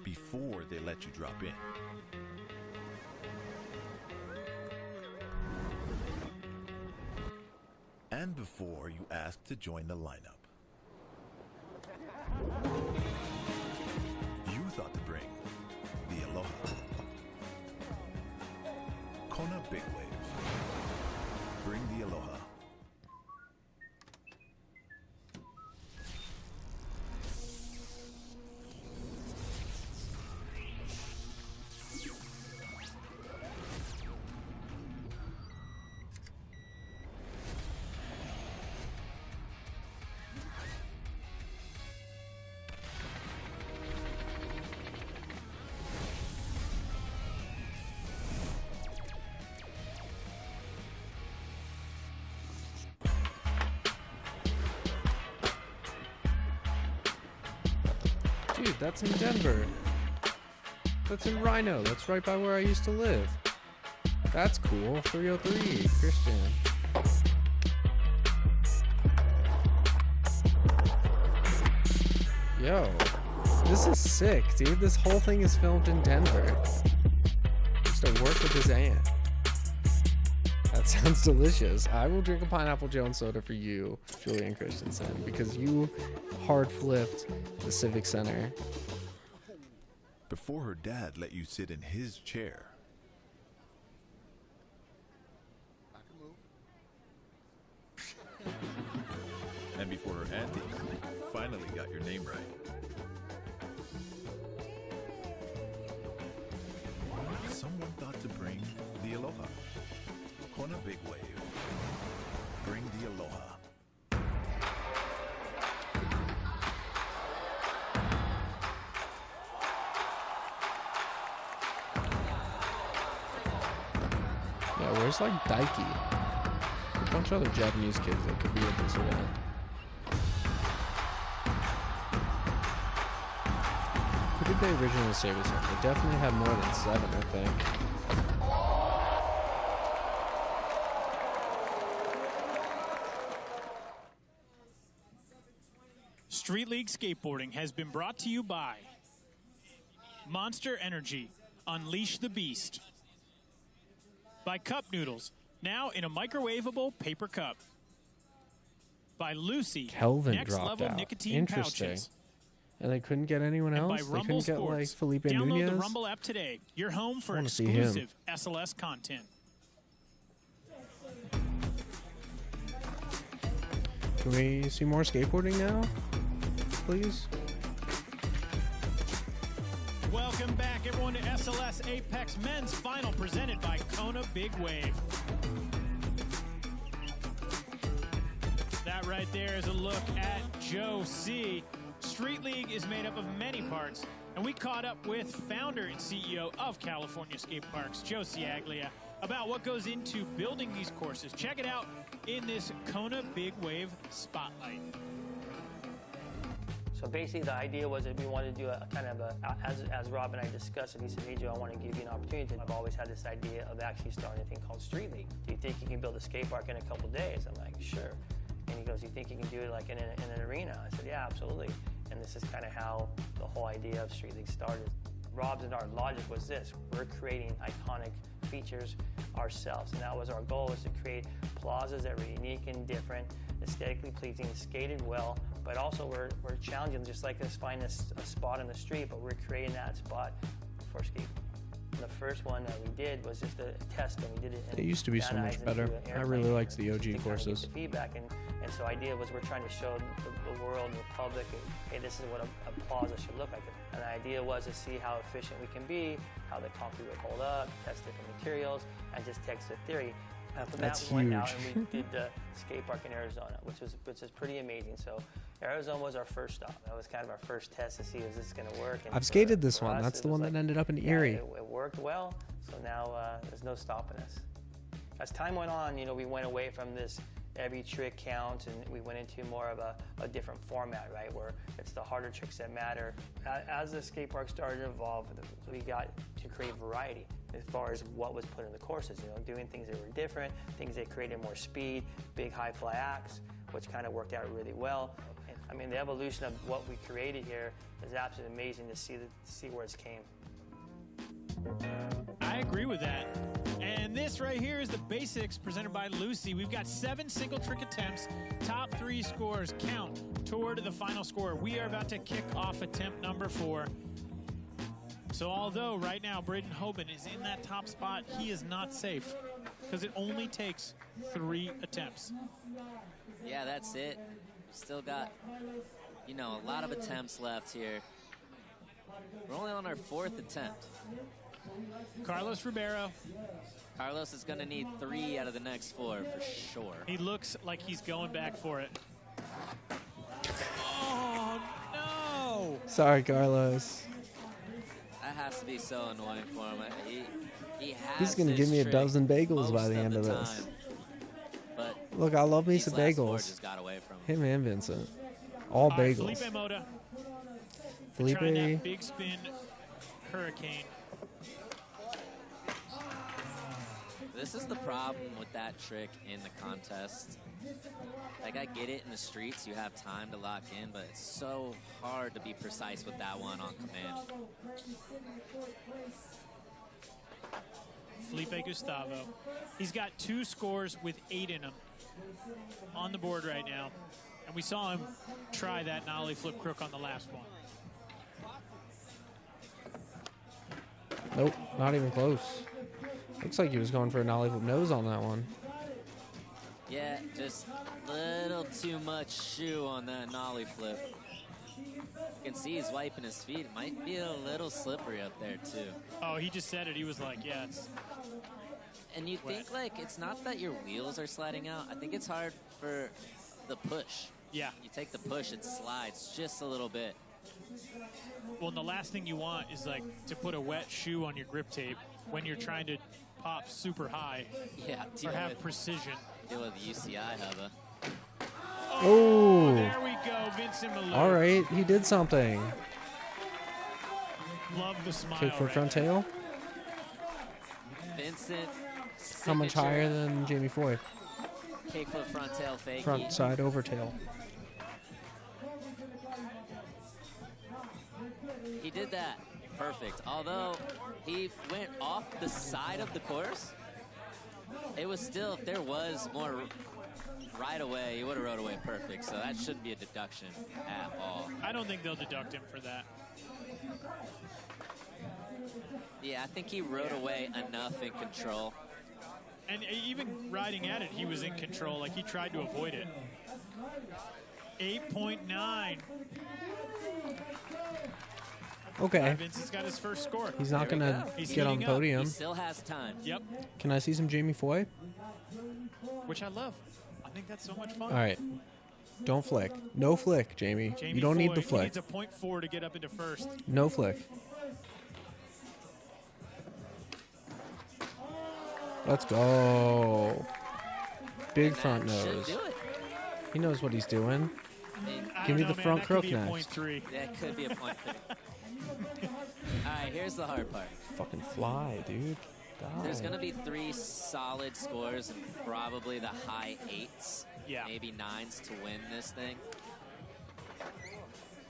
Speaker 6: Before they let you drop in. And before you asked to join the lineup. You thought to bring the aloha. Kona Big Wave. Bring the aloha.
Speaker 1: Dude, that's in Denver. That's in Rhino. That's right by where I used to live. That's cool. 303, Christian. Yo, this is sick, dude. This whole thing is filmed in Denver. Just to work with his aunt. That sounds delicious. I will drink a Pineapple Jones soda for you, Julian Christensen, because you hard flipped the Civic Center.
Speaker 6: Before her dad let you sit in his chair. And before her auntie finally got your name right. Someone thought to bring the aloha. Kona Big Wave. Bring the aloha.
Speaker 1: Yeah, where's like Daiki? A bunch of other Japanese kids that could be at this event. Who did they originally say was here? They definitely had more than 7, I think.
Speaker 2: Street League Skateboarding has been brought to you by Monster Energy, Unleash the Beast. By Cup Noodles, now in a microwavable paper cup. By Lucy,
Speaker 1: Kelvin
Speaker 2: next
Speaker 1: dropped
Speaker 2: level
Speaker 1: out.
Speaker 2: nicotine
Speaker 1: Interesting.
Speaker 2: pouches.
Speaker 1: And they couldn't get anyone
Speaker 2: And by
Speaker 1: else? They
Speaker 2: Rumble
Speaker 1: couldn't get
Speaker 2: Sports.
Speaker 1: like Felipe
Speaker 2: Download
Speaker 1: Nunez?
Speaker 2: the Rumble app today. Your home for
Speaker 1: I wanna see him.
Speaker 2: exclusive SLS content.
Speaker 1: Can we see more skateboarding now, please?
Speaker 2: Welcome back, everyone, to SLS Apex Men's Final, presented by Kona Big Wave. That right there is a look at Joe C. Street League is made up of many parts, and we caught up with founder and CEO of California Skate Parks, Joe Ciaglia, about what goes into building these courses. Check it out in this Kona Big Wave Spotlight.
Speaker 12: So basically the idea was that we wanted to do a kind of a, as Rob and I discussed it, he said, hey Joe, I want to give you an opportunity. I've always had this idea of actually starting a thing called Street League. Do you think you can build a skate park in a couple days? I'm like, sure. And he goes, you think you can do it like in an arena? I said, yeah, absolutely. And this is kind of how the whole idea of Street League started. Rob's and our logic was this: we're creating iconic features ourselves, and that was our goal, was to create plazas that were unique and different, aesthetically pleasing, skated well, but also we're challenging, just like us finding a spot in the street, but we're creating that spot for skate. The first one that we did was just a test, and we did it in
Speaker 1: They used to be so much better. I really liked the OG courses.
Speaker 12: The feedback, and so idea was we're trying to show the world and the public, hey, this is what a plaza should look like. And the idea was to see how efficient we can be, how the concrete would hold up, test different materials, and just test the theory. From
Speaker 1: That's
Speaker 12: that, we went out
Speaker 1: huge.
Speaker 12: and we did the skate park in Arizona, which is pretty amazing. So Arizona was our first stop. That was kind of our first test to see, is this going to work? And
Speaker 1: I've skated this
Speaker 12: for
Speaker 1: one.
Speaker 12: us,
Speaker 1: That's
Speaker 12: it
Speaker 1: the
Speaker 12: was
Speaker 1: one
Speaker 12: like,
Speaker 1: that ended up in
Speaker 12: yeah,
Speaker 1: Erie.
Speaker 12: It worked well, so now there's no stopping us. As time went on, we went away from this every trick counts, and we went into more of a different format, right, where it's the harder tricks that matter. As the skate park started to evolve, we got to create variety as far as what was put in the courses, doing things that were different, things that created more speed, big high fly acts, which kind of worked out really well. I mean, the evolution of what we created here is absolutely amazing to see where it's came.
Speaker 2: I agree with that. And this right here is the basics presented by Lucy. We've got 7 single trick attempts. Top 3 scores count toward the final score. We are about to kick off attempt number 4. So although right now Braden Hoban is in that top spot, he is not safe because it only takes 3 attempts.
Speaker 3: Yeah, that's it. Still got, a lot of attempts left here. We're only on our 4th attempt.
Speaker 2: Carlos Ribeiro.
Speaker 3: Carlos is going to need 3 out of the next 4 for sure.
Speaker 2: He looks like he's going back for it. Oh, no!
Speaker 1: Sorry, Carlos.
Speaker 3: That has to be so annoying for him. He has
Speaker 1: He's going to
Speaker 3: this
Speaker 1: give me a
Speaker 3: trick
Speaker 1: dozen bagels
Speaker 3: most
Speaker 1: by the end of
Speaker 3: time,
Speaker 1: this.
Speaker 3: But
Speaker 1: Look, I love me
Speaker 3: these
Speaker 1: some
Speaker 3: last 4
Speaker 1: bagels.
Speaker 3: just got away from him.
Speaker 1: Him and Vincent. All
Speaker 2: right,
Speaker 1: bagels.
Speaker 2: Felipe Mota.
Speaker 1: Felipe.
Speaker 2: Trying that big spin hurricane.
Speaker 3: This is the problem with that trick in the contest. Like, I get it in the streets, you have time to lock in, but it's so hard to be precise with that one on command.
Speaker 2: Felipe Gustavo. He's got 2 scores with 8 in him on the board right now. And we saw him try that nollie flip crook on the last one.
Speaker 1: Nope, not even close. Looks like he was going for a nollie flip nose on that one.
Speaker 3: Yeah, just a little too much shoe on that nollie flip. You can see he's wiping his feet. It might be a little slippery up there, too.
Speaker 2: Oh, he just said it. He was like, yeah, it's...
Speaker 3: And you think, like, it's not that your wheels are sliding out. I think it's hard for the push.
Speaker 2: Yeah.
Speaker 3: You take the push, it slides just a little bit.
Speaker 2: Well, and the last thing you want is, like, to put a wet shoe on your grip tape when you're trying to pop super high.
Speaker 3: Yeah.
Speaker 2: Or have precision.
Speaker 3: Deal with UCI, Hubba.
Speaker 1: Oh,
Speaker 2: there we go, Vincent Malou.
Speaker 1: All right, he did something.
Speaker 2: Love the smile.
Speaker 1: Kick for front tail.
Speaker 3: Vincent.
Speaker 1: How much higher than Jamie Foy?
Speaker 3: Kickflip front tail fake.
Speaker 1: Front side over tail.
Speaker 3: He did that perfect. Although he went off the side of the course, it was still, if there was more right away, he would have rode away perfect. So that shouldn't be a deduction at all.
Speaker 2: I don't think they'll deduct him for that.
Speaker 3: Yeah, I think he rode away enough in control.
Speaker 2: And even riding at it, he was in control. Like, he tried to avoid it. 8.9.
Speaker 1: Okay.
Speaker 2: Vincent's got his first score.
Speaker 1: He's not going to
Speaker 2: He's
Speaker 1: get on
Speaker 2: heating up.
Speaker 1: podium.
Speaker 3: He still has time.
Speaker 2: Yep.
Speaker 1: Can I see some Jamie Foy?
Speaker 2: Which I love. I think that's so much fun.
Speaker 1: All right. Don't flick. No flick, Jamie.
Speaker 2: Jamie
Speaker 1: You don't need
Speaker 2: Foy,
Speaker 1: the
Speaker 2: He
Speaker 1: flick.
Speaker 2: needs a 0.4 to get up into first.
Speaker 1: No flick. Let's go. Big front nose.
Speaker 3: Should do it.
Speaker 1: He knows what he's doing.
Speaker 2: I
Speaker 1: Give me
Speaker 2: don't
Speaker 1: the
Speaker 2: know,
Speaker 1: front
Speaker 2: man.
Speaker 1: crook
Speaker 2: That could be a
Speaker 1: next.
Speaker 2: 0.3.
Speaker 3: That could be a point. All right, here's the hard part.
Speaker 1: Fucking fly, dude. God.
Speaker 3: There's going to be 3 solid scores and probably the high 8s, maybe 9s to win this thing.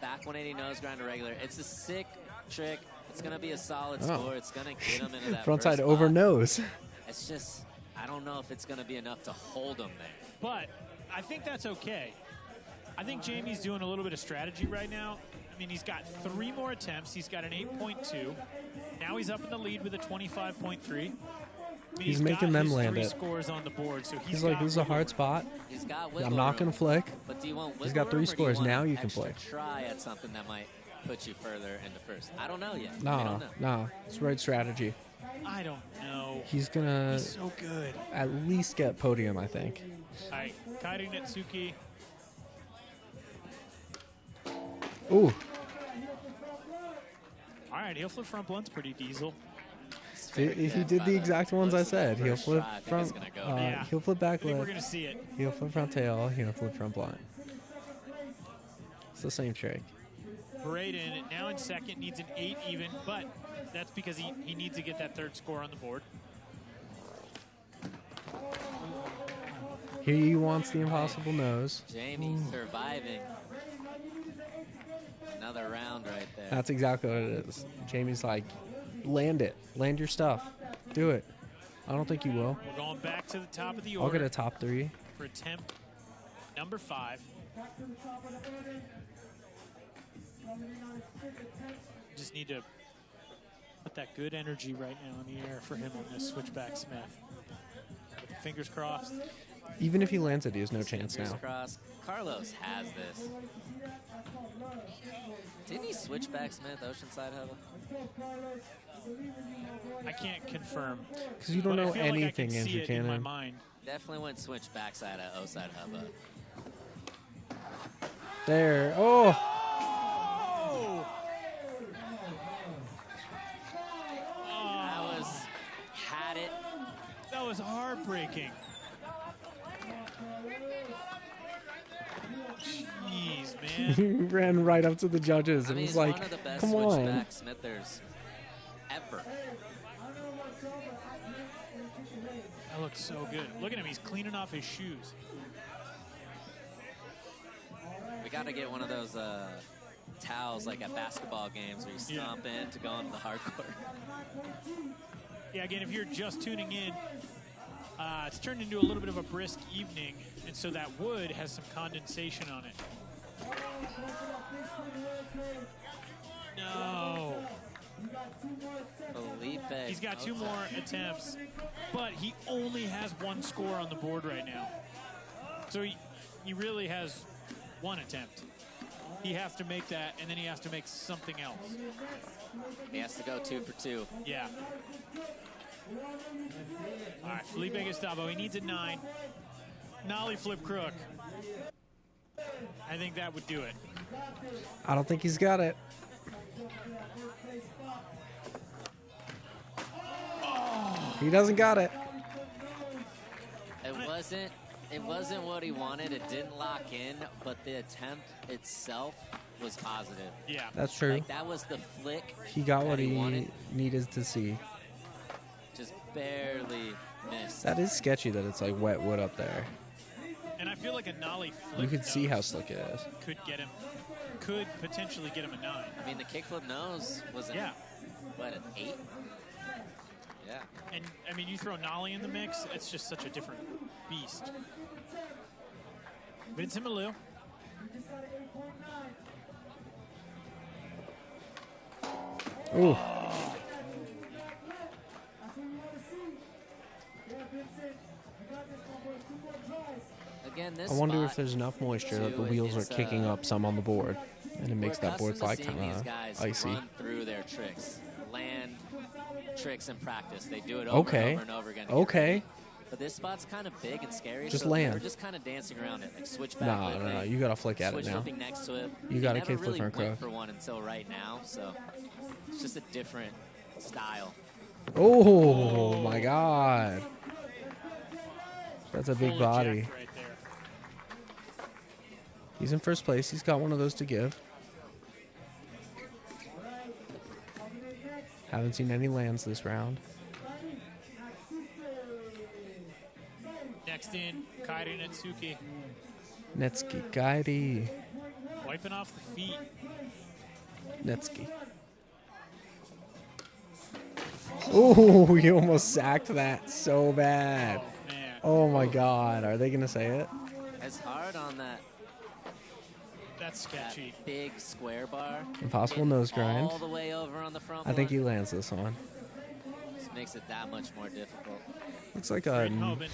Speaker 3: Back 180 nose grind to regular. It's a sick trick. It's going to be a solid score. It's going to get him into that
Speaker 1: Frontside
Speaker 3: first
Speaker 1: over
Speaker 3: spot.
Speaker 1: nose.
Speaker 3: It's just, I don't know if it's going to be enough to hold him there.
Speaker 2: But I think that's okay. I think Jamie's doing a little bit of strategy right now. I mean, he's got 3 more attempts. He's got an 8.2. Now he's up in the lead with a 25.3. I mean,
Speaker 1: He's making them land
Speaker 2: 3
Speaker 1: it.
Speaker 2: scores on the board, so
Speaker 1: He's like, this is a hard spot.
Speaker 3: He's got
Speaker 1: I'm not going to flick.
Speaker 3: But do you want
Speaker 1: He's got 3 scores. Now you can flick.
Speaker 3: Try at something that might put you further into first. I don't know yet. I
Speaker 1: Nah,
Speaker 3: don't know.
Speaker 1: nah. It's the right strategy.
Speaker 2: I don't know.
Speaker 1: He's going to
Speaker 2: He's so good.
Speaker 1: at least get podium, I think.
Speaker 2: All right, Kairi Netsuki.
Speaker 1: Ooh.
Speaker 2: All right, heel flip front blunt's pretty diesel.
Speaker 1: If he did the exact ones I said, he'll flip
Speaker 3: try, I think
Speaker 1: front,
Speaker 3: it's gonna go.
Speaker 2: Yeah.
Speaker 1: he'll flip back
Speaker 2: I think we're
Speaker 1: lip,
Speaker 2: going to see it.
Speaker 1: he'll flip front tail, he'll flip front blunt. It's the same trick.
Speaker 2: Braden now in second, needs an 8 even, but that's because he needs to get that 3rd score on the board.
Speaker 1: He wants the impossible nose.
Speaker 3: Jamie surviving. Another round right there.
Speaker 1: That's exactly what it is. Jamie's like, land it. Land your stuff. Do it. I don't think you will.
Speaker 2: We're going back to the top of the
Speaker 1: I'll
Speaker 2: order.
Speaker 1: get a top 3.
Speaker 2: For attempt number 5. Just need to put that good energy right now in the air for him on this switchback Smith. Fingers crossed.
Speaker 1: Even if he lands it, he has no chance
Speaker 3: Fingers
Speaker 1: now.
Speaker 3: crossed. Carlos has this. Didn't he switch back Smith, Oceanside Hubba?
Speaker 2: I can't confirm.
Speaker 1: Because you don't
Speaker 2: but I
Speaker 1: know
Speaker 2: feel like I
Speaker 1: anything,
Speaker 2: can
Speaker 1: Andrew
Speaker 2: see it in my
Speaker 1: Cannon.
Speaker 2: mind.
Speaker 3: Definitely went switch backside at O-side Hubba.
Speaker 1: There. Oh!
Speaker 2: Oh!
Speaker 3: That was, had it.
Speaker 2: That was heartbreaking. Jeez, man.
Speaker 1: He ran right up to the judges
Speaker 3: I
Speaker 1: and
Speaker 3: mean,
Speaker 1: was
Speaker 3: he's
Speaker 1: like,
Speaker 3: one of the best
Speaker 1: come on.
Speaker 3: switchback Smithers ever.
Speaker 2: That looks so good. Look at him. He's cleaning off his shoes.
Speaker 3: We got to get one of those towels like at basketball games where you stomp in to go into the hardcore.
Speaker 2: Yeah, again, if you're just tuning in, it's turned into a little bit of a brisk evening, and so that wood has some condensation on it. No.
Speaker 3: Felipe.
Speaker 2: He's got 2 more attempts, but he only has 1 score on the board right now. So he really has 1 attempt. He has to make that, and then he has to make something else.
Speaker 3: He has to go 2 for 2.
Speaker 2: Yeah. All right, Felipe Gustavo, he needs a 9. Nollie flip crook. I think that would do it.
Speaker 1: I don't think he's got it. He doesn't got it.
Speaker 3: It wasn't what he wanted. It didn't lock in, but the attempt itself was positive.
Speaker 2: Yeah.
Speaker 1: That's true.
Speaker 3: Like, that was the flick.
Speaker 1: He got what
Speaker 3: that
Speaker 1: he
Speaker 3: wanted.
Speaker 1: needed to see.
Speaker 3: Just barely missed.
Speaker 1: That is sketchy that it's like wet wood up there.
Speaker 2: And I feel like a nollie flip
Speaker 1: You could see how
Speaker 2: nose
Speaker 1: slick it is.
Speaker 2: could potentially get him a 9.
Speaker 3: I mean, the kickflip nose was an 8? Yeah.
Speaker 2: And I mean, you throw nollie in the mix, it's just such a different beast. Vincent Malou.
Speaker 1: Ooh.
Speaker 3: again, this
Speaker 1: I wonder
Speaker 3: spot,
Speaker 1: if there's enough moisture that the
Speaker 3: too,
Speaker 1: wheels are
Speaker 3: it's,
Speaker 1: kicking up some on the board, and it makes
Speaker 3: we're
Speaker 1: that board
Speaker 3: accustomed
Speaker 1: slide
Speaker 3: to seeing
Speaker 1: kind
Speaker 3: these
Speaker 1: of
Speaker 3: guys
Speaker 1: icy.
Speaker 3: run through their tricks, land tricks in practice. They do it over
Speaker 1: Okay.
Speaker 3: and over and over again. to get
Speaker 1: Okay.
Speaker 3: ready. But this spot's kind of big and scary.
Speaker 1: Just
Speaker 3: so
Speaker 1: land.
Speaker 3: We're just kind of dancing around it, like switch back.
Speaker 1: No,
Speaker 3: flipping,
Speaker 1: no, no, you gotta flick at it
Speaker 3: switch
Speaker 1: now.
Speaker 3: flipping next to it.
Speaker 1: You gotta
Speaker 3: never
Speaker 1: kick
Speaker 3: really
Speaker 1: flip and
Speaker 3: went
Speaker 1: crook.
Speaker 3: for one until right now, so it's just a different style.
Speaker 1: Oh my God. That's a big
Speaker 2: Full
Speaker 1: body.
Speaker 2: eject right there.
Speaker 1: He's in first place. He's got one of those to give. Haven't seen any lands this round.
Speaker 2: Next in, Kairi Netsuki.
Speaker 1: Netsuki, Kairi.
Speaker 2: Wiping off the feet.
Speaker 1: Netsuki. Oh, you almost sacked that so bad.
Speaker 2: Oh, man.
Speaker 1: Oh my God. Are they going to say it?
Speaker 3: It's hard on that
Speaker 2: That's sketchy.
Speaker 3: big square bar.
Speaker 1: Impossible
Speaker 3: Getting
Speaker 1: nose grind.
Speaker 3: all the way over on the front
Speaker 1: I think
Speaker 3: one.
Speaker 1: he lands this one.
Speaker 3: Just makes it that much more difficult.
Speaker 1: Looks like a
Speaker 2: Braden Hoban.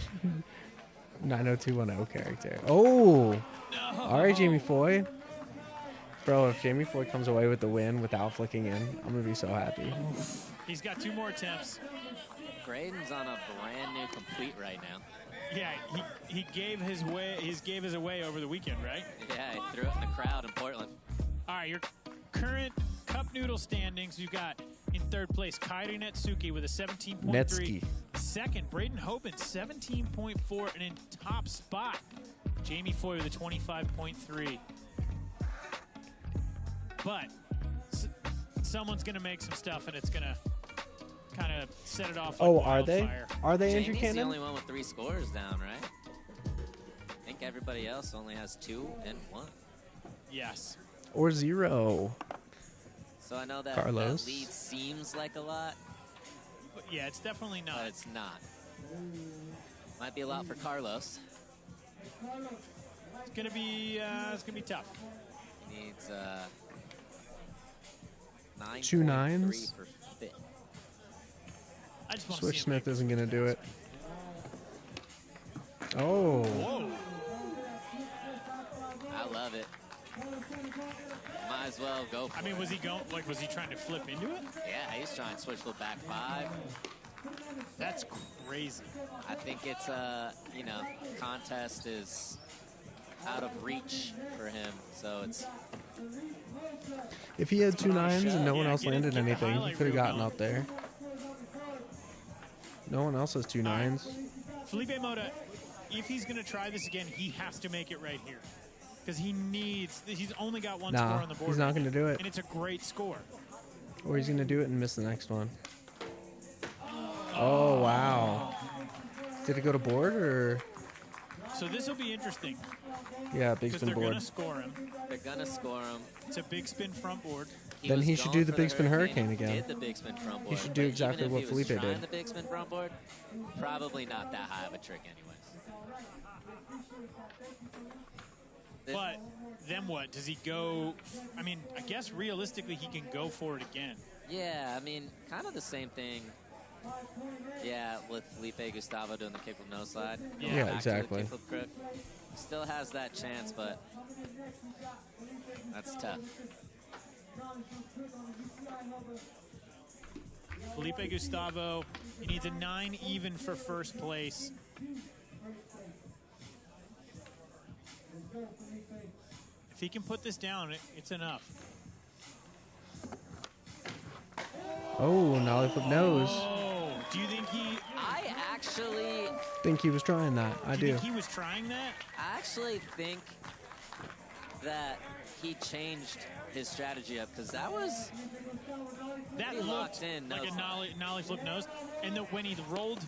Speaker 1: 90210 character. Oh! All right, Jamie Foy. Bro, if Jamie Foy comes away with the win without flicking in, I'm going to be so happy.
Speaker 2: He's got 2 more attempts.
Speaker 3: Graydon's on a brand new complete right now.
Speaker 2: Yeah, he gave his away over the weekend, right?
Speaker 3: Yeah, he threw it in the crowd in Portland.
Speaker 2: All right, your current Cup Noodle standings, you've got in third place Kairi Netsuki with a 17.3.
Speaker 1: Netsuki.
Speaker 2: Second, Braden Hoban, 17.4. And in top spot, Jamie Foy with a 25.3. But someone's going to make some stuff, and it's going to kind of set it off. Like
Speaker 1: Oh, are they?
Speaker 2: wildfire.
Speaker 1: Are they, Andrew
Speaker 3: Jamie's the
Speaker 1: Cannon?
Speaker 3: only one with 3 scores down, right? I think everybody else only has 2 and 1.
Speaker 2: Yes.
Speaker 1: Or 0?
Speaker 3: So I know that,
Speaker 1: Carlos.
Speaker 3: that lead seems like a lot,
Speaker 2: But yeah, it's definitely not.
Speaker 3: but it's not. Might be a lot for Carlos.
Speaker 2: It's gonna be tough.
Speaker 3: He needs
Speaker 1: 2
Speaker 3: 9.3
Speaker 1: nines?
Speaker 3: for fit.
Speaker 2: I just want
Speaker 1: Switch Smith isn't going to do it. Oh.
Speaker 2: Whoa.
Speaker 3: I love it. Might as well go for
Speaker 2: I mean, was he trying to flip into it?
Speaker 3: Yeah, he's trying to switch flip back 5.
Speaker 2: That's crazy.
Speaker 3: I think it's contest is out of reach for him, so it's
Speaker 1: If he had 2 nines and no one
Speaker 2: Yeah,
Speaker 1: else
Speaker 2: get
Speaker 1: landed
Speaker 2: the
Speaker 1: anything, he
Speaker 2: highlight
Speaker 1: could have
Speaker 2: reel
Speaker 1: gotten
Speaker 2: going.
Speaker 1: up there. No one else has 2 nines.
Speaker 2: Felipe Mota, if he's gonna try this again, he has to make it right here. Because he's only got 1 score
Speaker 1: Nah,
Speaker 2: on the board.
Speaker 1: he's not
Speaker 2: right
Speaker 1: going to
Speaker 2: now,
Speaker 1: do it.
Speaker 2: And it's a great score.
Speaker 1: Or he's going to do it and miss the next one. Oh, wow. Did it go to board or?
Speaker 2: So this will be interesting.
Speaker 1: Yeah, big
Speaker 2: Because
Speaker 1: spin
Speaker 2: they're
Speaker 1: board.
Speaker 2: gonna score him.
Speaker 3: they're gonna score him.
Speaker 2: It's a big spin front board.
Speaker 1: Then
Speaker 3: was
Speaker 1: he should
Speaker 3: going
Speaker 1: do the
Speaker 3: for
Speaker 1: big spin hurricane again.
Speaker 3: Did the big spin front board.
Speaker 1: should do
Speaker 3: but
Speaker 1: exactly
Speaker 3: even
Speaker 1: what
Speaker 3: if he was
Speaker 1: Felipe
Speaker 3: trying
Speaker 1: did.
Speaker 3: The big spin front board, probably not that high of a trick, anyways.
Speaker 2: But then what? Does he go? I mean, I guess realistically he can go for it again.
Speaker 3: Yeah, I mean, kind of the same thing. Yeah, with Felipe Gustavo doing the kickflip no slide.
Speaker 2: Yeah,
Speaker 3: Going back to the
Speaker 1: exactly.
Speaker 3: kickflip crook. Still has that chance, but that's tough.
Speaker 2: Felipe Gustavo, he needs a 9 even for first place. If he can put this down, it's enough.
Speaker 1: Oh, nollie flip nose.
Speaker 2: Oh, do you think he?
Speaker 3: I actually
Speaker 1: Think he was trying that. I
Speaker 2: Do you
Speaker 1: do.
Speaker 2: think he was trying that?
Speaker 3: I actually think that he changed his strategy up because that was
Speaker 2: That
Speaker 3: pretty
Speaker 2: looked
Speaker 3: locked in.
Speaker 2: like
Speaker 3: nose
Speaker 2: a nollie flip nose, and then when he rolled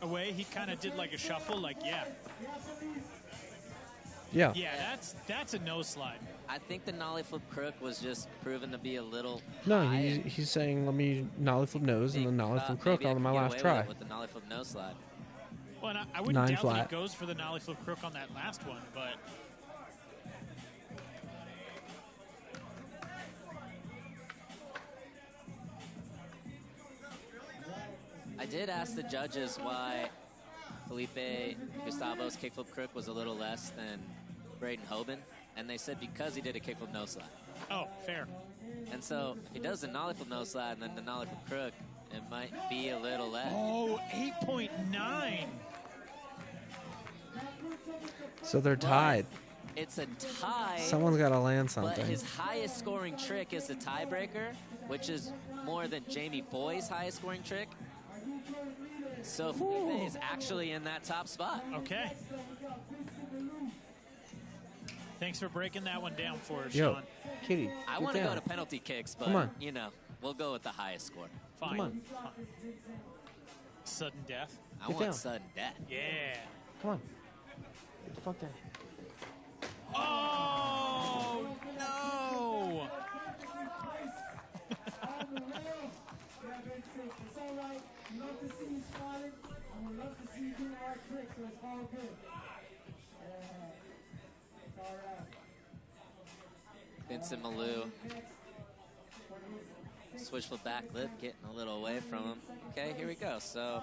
Speaker 2: away, he kind of did like a shuffle, like
Speaker 1: Yeah.
Speaker 2: yeah, that's a nose slide.
Speaker 3: I think the nollie flip crook was just proven to be a little
Speaker 1: No,
Speaker 3: high.
Speaker 1: he's saying let me nollie flip nose and then nollie flip crook
Speaker 3: Maybe I
Speaker 1: on
Speaker 3: could
Speaker 1: my
Speaker 3: get
Speaker 1: last
Speaker 3: away
Speaker 1: try.
Speaker 3: with it with the nollie flip no slide.
Speaker 2: Well, and I wouldn't
Speaker 1: 9
Speaker 2: doubt that
Speaker 1: flat.
Speaker 2: he goes for the nollie flip crook on that last one, but
Speaker 3: I did ask the judges why Felipe Gustavo's kickflip crook was a little less than Braden Hoban, and they said because he did a kickflip no slide.
Speaker 2: Oh, fair.
Speaker 3: And so if he does the nollie flip no slide and then the nollie flip crook, it might be a little less.
Speaker 2: Oh, 8.9.
Speaker 1: So they're tied.
Speaker 3: It's a tie.
Speaker 1: Someone's got to land
Speaker 3: But
Speaker 1: something.
Speaker 3: his highest scoring trick is the tiebreaker, which is more than Jamie Foy's highest scoring trick. So Felipe is actually in that top spot.
Speaker 2: Okay. Thanks for breaking that one down for us,
Speaker 1: Yo,
Speaker 2: Sean.
Speaker 1: Kitty,
Speaker 3: I
Speaker 1: get
Speaker 3: want to go
Speaker 1: down.
Speaker 3: to penalty kicks, but,
Speaker 1: Come on.
Speaker 3: you know, we'll go with the highest score.
Speaker 2: Fine.
Speaker 1: Come on.
Speaker 2: Fine. Sudden death.
Speaker 3: I
Speaker 1: Get
Speaker 3: want
Speaker 1: down.
Speaker 3: sudden death.
Speaker 2: Yeah.
Speaker 1: Come on. Get the fuck down.
Speaker 2: Oh, no.
Speaker 3: Vincent Malou. Switch flip back lip, getting a little away from him. Okay, here we go. So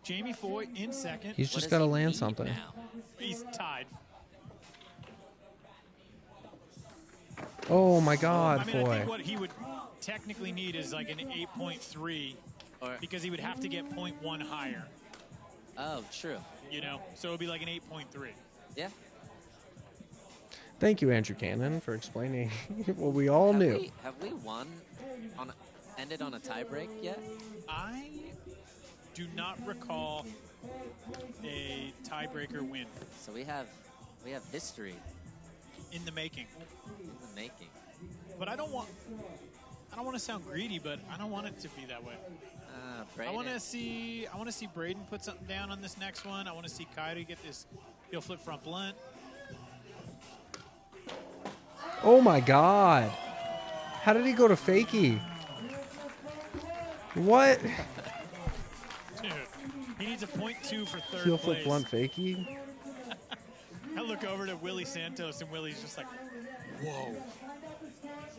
Speaker 2: Jamie Foy in second.
Speaker 1: He's just got to land something.
Speaker 3: now?
Speaker 2: He's tied.
Speaker 1: Oh my God,
Speaker 2: I mean, I
Speaker 1: Foy.
Speaker 2: think what he would technically need is like an 8.3 because he would have to get 0.1 higher.
Speaker 3: Oh, true.
Speaker 2: You know, so it would be like an 8.3.
Speaker 3: Yeah.
Speaker 1: Thank you, Andrew Cannon, for explaining what we all knew.
Speaker 3: Have we won on ended on a tie break yet?
Speaker 2: I do not recall a tiebreaker win
Speaker 3: So we have history
Speaker 2: in the making.
Speaker 3: in the making.
Speaker 2: But I don't want to sound greedy, but I don't want it to be that way. I
Speaker 3: Braden.
Speaker 2: want to see Braden put something down on this next one. I want to see Kyrie get this heel flip front blunt.
Speaker 1: Oh my God. How did he go to fakie? What?
Speaker 2: Dude, he needs a 0.2 for third
Speaker 1: Heel
Speaker 2: place.
Speaker 1: flip blunt fakie?
Speaker 2: I look over to Willie Santos, and Willie's just like, whoa.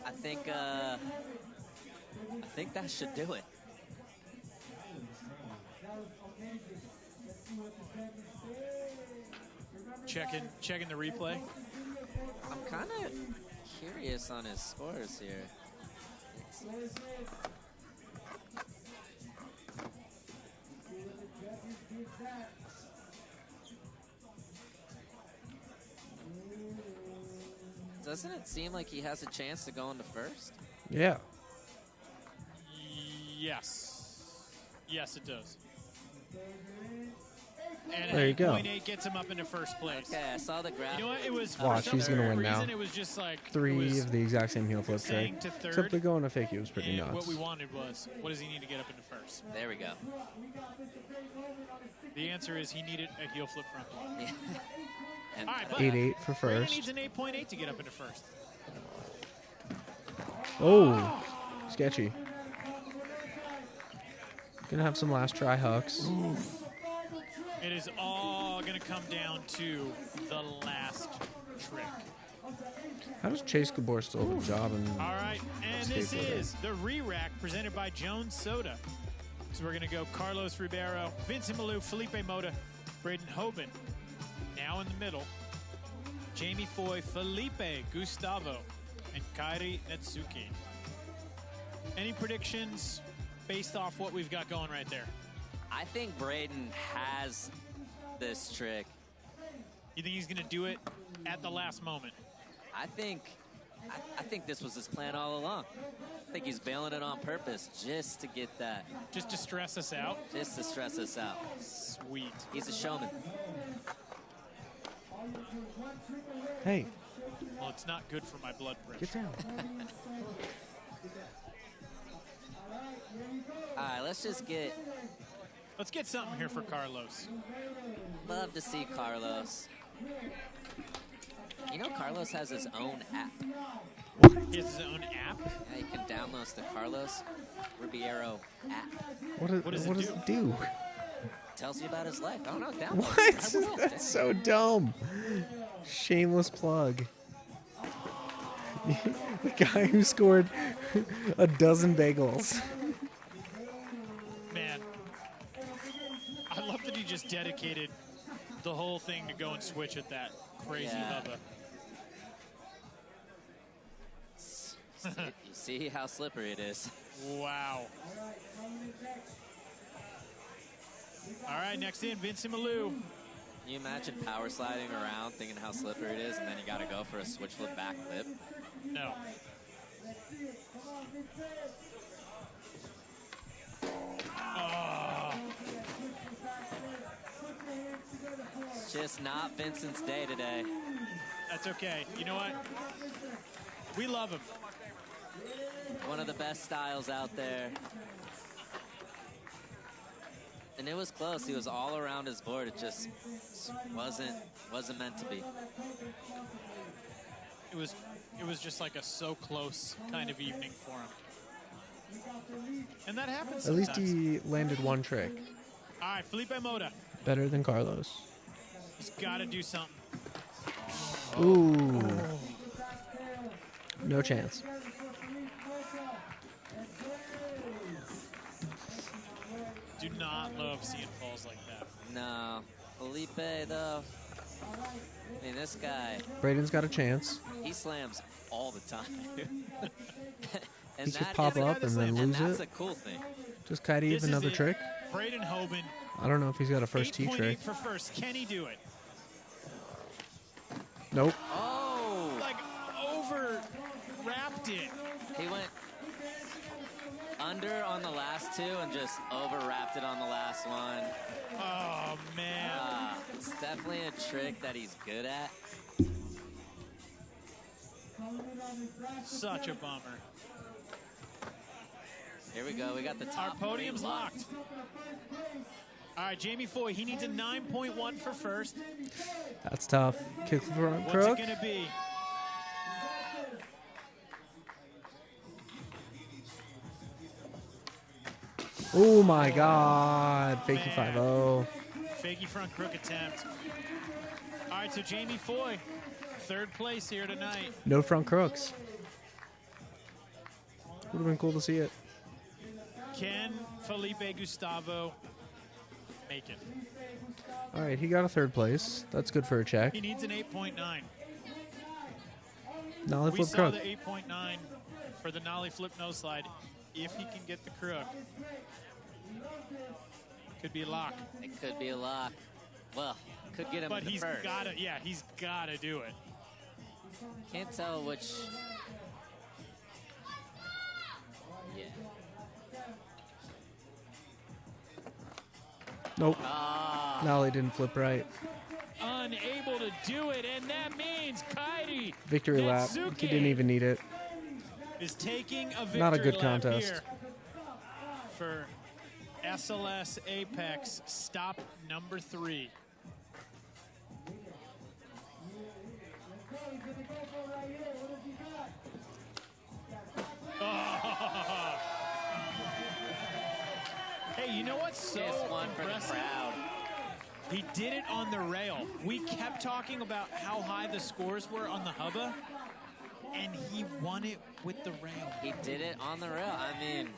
Speaker 3: I think that should do it.
Speaker 2: Checking the replay.
Speaker 3: I'm kind of curious on his scores here. Doesn't it seem like he has a chance to go into first?
Speaker 1: Yeah.
Speaker 2: Yes. Yes, it does. And
Speaker 1: There you go.
Speaker 2: 8.8 gets him up into first place.
Speaker 3: Okay, I saw the graph.
Speaker 2: You know what? It was
Speaker 1: Watch,
Speaker 2: for some
Speaker 1: he's gonna win now.
Speaker 2: reason, it was just like it
Speaker 1: Three
Speaker 2: was
Speaker 1: of the exact same heel flip
Speaker 2: saying
Speaker 1: trick.
Speaker 2: to third,
Speaker 1: Except the going to fakie was pretty
Speaker 2: and
Speaker 1: nuts.
Speaker 2: what we wanted was, what does he need to get up into first?
Speaker 3: There we go.
Speaker 2: The answer is he needed a heel flip front block.
Speaker 3: Yeah. And
Speaker 2: All right, but
Speaker 1: 8.8 for
Speaker 2: Brandon
Speaker 1: first.
Speaker 2: needs an 8.8 to get up into first.
Speaker 1: Oh, sketchy. Gonna have some last try hooks.
Speaker 2: It is all going to come down to the last trick.
Speaker 1: How does Chase Gabor still have a job in
Speaker 2: All right, and this
Speaker 1: skateboarding?
Speaker 2: is the re-rack presented by Jones Soda. So we're going to go Carlos Ribeiro, Vincent Malou, Felipe Mota, Braden Hoban. Now in the middle, Jamie Foy, Felipe Gustavo, and Kairi Netsuki. Any predictions based off what we've got going right there?
Speaker 3: I think Braden has this trick.
Speaker 2: You think he's going to do it at the last moment?
Speaker 3: I think this was his plan all along. I think he's bailing it on purpose just to get that.
Speaker 2: Just to stress us out?
Speaker 3: Just to stress us out.
Speaker 2: Sweet.
Speaker 3: He's a showman.
Speaker 1: Hey,
Speaker 2: Well, it's not good for my blood pressure.
Speaker 1: get down.
Speaker 3: All right, let's
Speaker 2: Let's get something here for Carlos.
Speaker 3: love to see Carlos. You know, Carlos has his own app.
Speaker 2: He has his own app?
Speaker 3: Yeah, you can download the Carlos Ribeiro app.
Speaker 1: What does it do?
Speaker 3: Tells you about his life. I don't know. Download
Speaker 1: What?
Speaker 3: it. I will.
Speaker 1: That's so dumb. Shameless plug. The guy who scored a dozen bagels.
Speaker 2: Man, I love that he just dedicated the whole thing to go and switch at that crazy hubba.
Speaker 3: You see how slippery it is.
Speaker 2: Wow. All right, next in, Vincent Malou.
Speaker 3: Can you imagine power sliding around thinking how slippery it is, and then you got to go for a switch flip back flip?
Speaker 2: No. Oh.
Speaker 3: Just not Vincent's day today.
Speaker 2: That's okay. You know what? We love him.
Speaker 3: One of the best styles out there. And it was close. He was all around his board. It just wasn't meant to be.
Speaker 2: It was just like a so close kind of evening for him. And that happens
Speaker 1: At least
Speaker 2: sometimes.
Speaker 1: he landed one trick.
Speaker 2: All right, Felipe Mota.
Speaker 1: Better than Carlos.
Speaker 2: He's got to do something.
Speaker 1: Ooh. No chance.
Speaker 2: Do not love seeing falls like that.
Speaker 3: No. Felipe, though. I mean, this guy.
Speaker 1: Braden's got a chance.
Speaker 3: He slams all the time.
Speaker 1: He could pop up and then lose
Speaker 3: that's
Speaker 1: it.
Speaker 3: a cool thing.
Speaker 1: Just Kaidi
Speaker 2: This is
Speaker 1: another
Speaker 2: it.
Speaker 1: trick.
Speaker 2: Braden Hoban.
Speaker 1: I don't know if he's got a first tee
Speaker 2: 8.8
Speaker 1: trick.
Speaker 2: for first. Can he do it?
Speaker 1: Nope.
Speaker 3: Oh!
Speaker 2: Like over wrapped it.
Speaker 3: He went under on the last two and just over wrapped it on the last one.
Speaker 2: Oh man.
Speaker 3: It's definitely a trick that he's good at.
Speaker 2: Such a bummer.
Speaker 3: Here we go. We got the top.
Speaker 2: Our podium's locked. All right, Jamie Foy, he needs a 9.1 for first.
Speaker 1: That's tough. Kick front
Speaker 2: What's
Speaker 1: crook.
Speaker 2: it going to be?
Speaker 1: Oh my God. Fakey 5-0.
Speaker 2: Fakey front crook attempt. All right, so Jamie Foy, third place here tonight.
Speaker 1: No front crooks. Would have been cool to see it.
Speaker 2: Can Felipe Gustavo make it?
Speaker 1: All right, he got a third place. That's good for a check.
Speaker 2: He needs an 8.9.
Speaker 1: Nollie
Speaker 2: We
Speaker 1: flip
Speaker 2: saw
Speaker 1: crook.
Speaker 2: the 8.9 for the nollie flip no slide. If he can get the crook, could be a lock.
Speaker 3: It could be a lock. Well, could get him
Speaker 2: But
Speaker 3: the
Speaker 2: he's
Speaker 3: first.
Speaker 2: got to, yeah, he's got to do it.
Speaker 3: Can't tell which. Yeah.
Speaker 1: Nope.
Speaker 2: Ah.
Speaker 1: Nollie didn't flip right.
Speaker 2: Unable to do it, and that means Kaidi
Speaker 1: Victory lap.
Speaker 2: Netsuke
Speaker 1: He didn't even need it.
Speaker 2: is taking a victory
Speaker 1: Not a good
Speaker 2: lap
Speaker 1: contest.
Speaker 2: here for SLS Apex stop number 3. Oh. Hey, you know what's so
Speaker 3: Just one for the
Speaker 2: impressive?
Speaker 3: crowd.
Speaker 2: He did it on the rail. We kept talking about how high the scores were on the hubba, and he won it with the rail.
Speaker 3: He did it on the rail. I mean,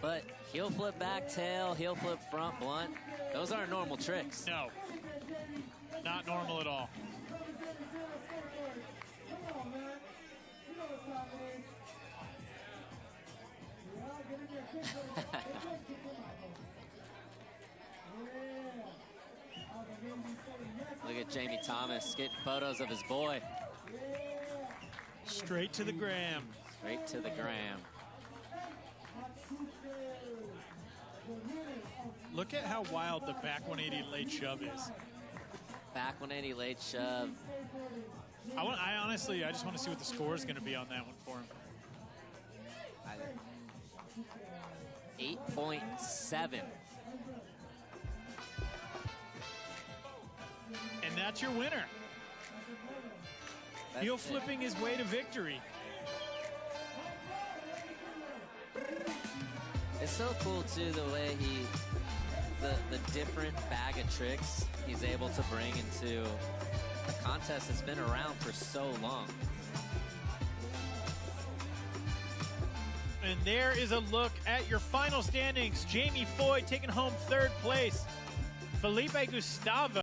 Speaker 3: but heel flip back tail, heel flip front blunt. Those aren't normal tricks.
Speaker 2: No, not normal at all.
Speaker 3: Look at Jamie Thomas getting photos of his boy.
Speaker 2: Straight to the gram.
Speaker 3: Straight to the gram.
Speaker 2: Look at how wild the back 180 late shove is.
Speaker 3: Back 180 late shove.
Speaker 2: I honestly, I just want to see what the score is going to be on that one for him.
Speaker 3: 8.7.
Speaker 2: And that's your winner.
Speaker 3: That's
Speaker 2: Heel
Speaker 3: it.
Speaker 2: flipping his way to victory.
Speaker 3: It's so cool too the way the different bag of tricks he's able to bring into a contest that's been around for so long.
Speaker 2: And there is a look at your final standings. Jamie Foy taking home third place. Felipe Gustavo.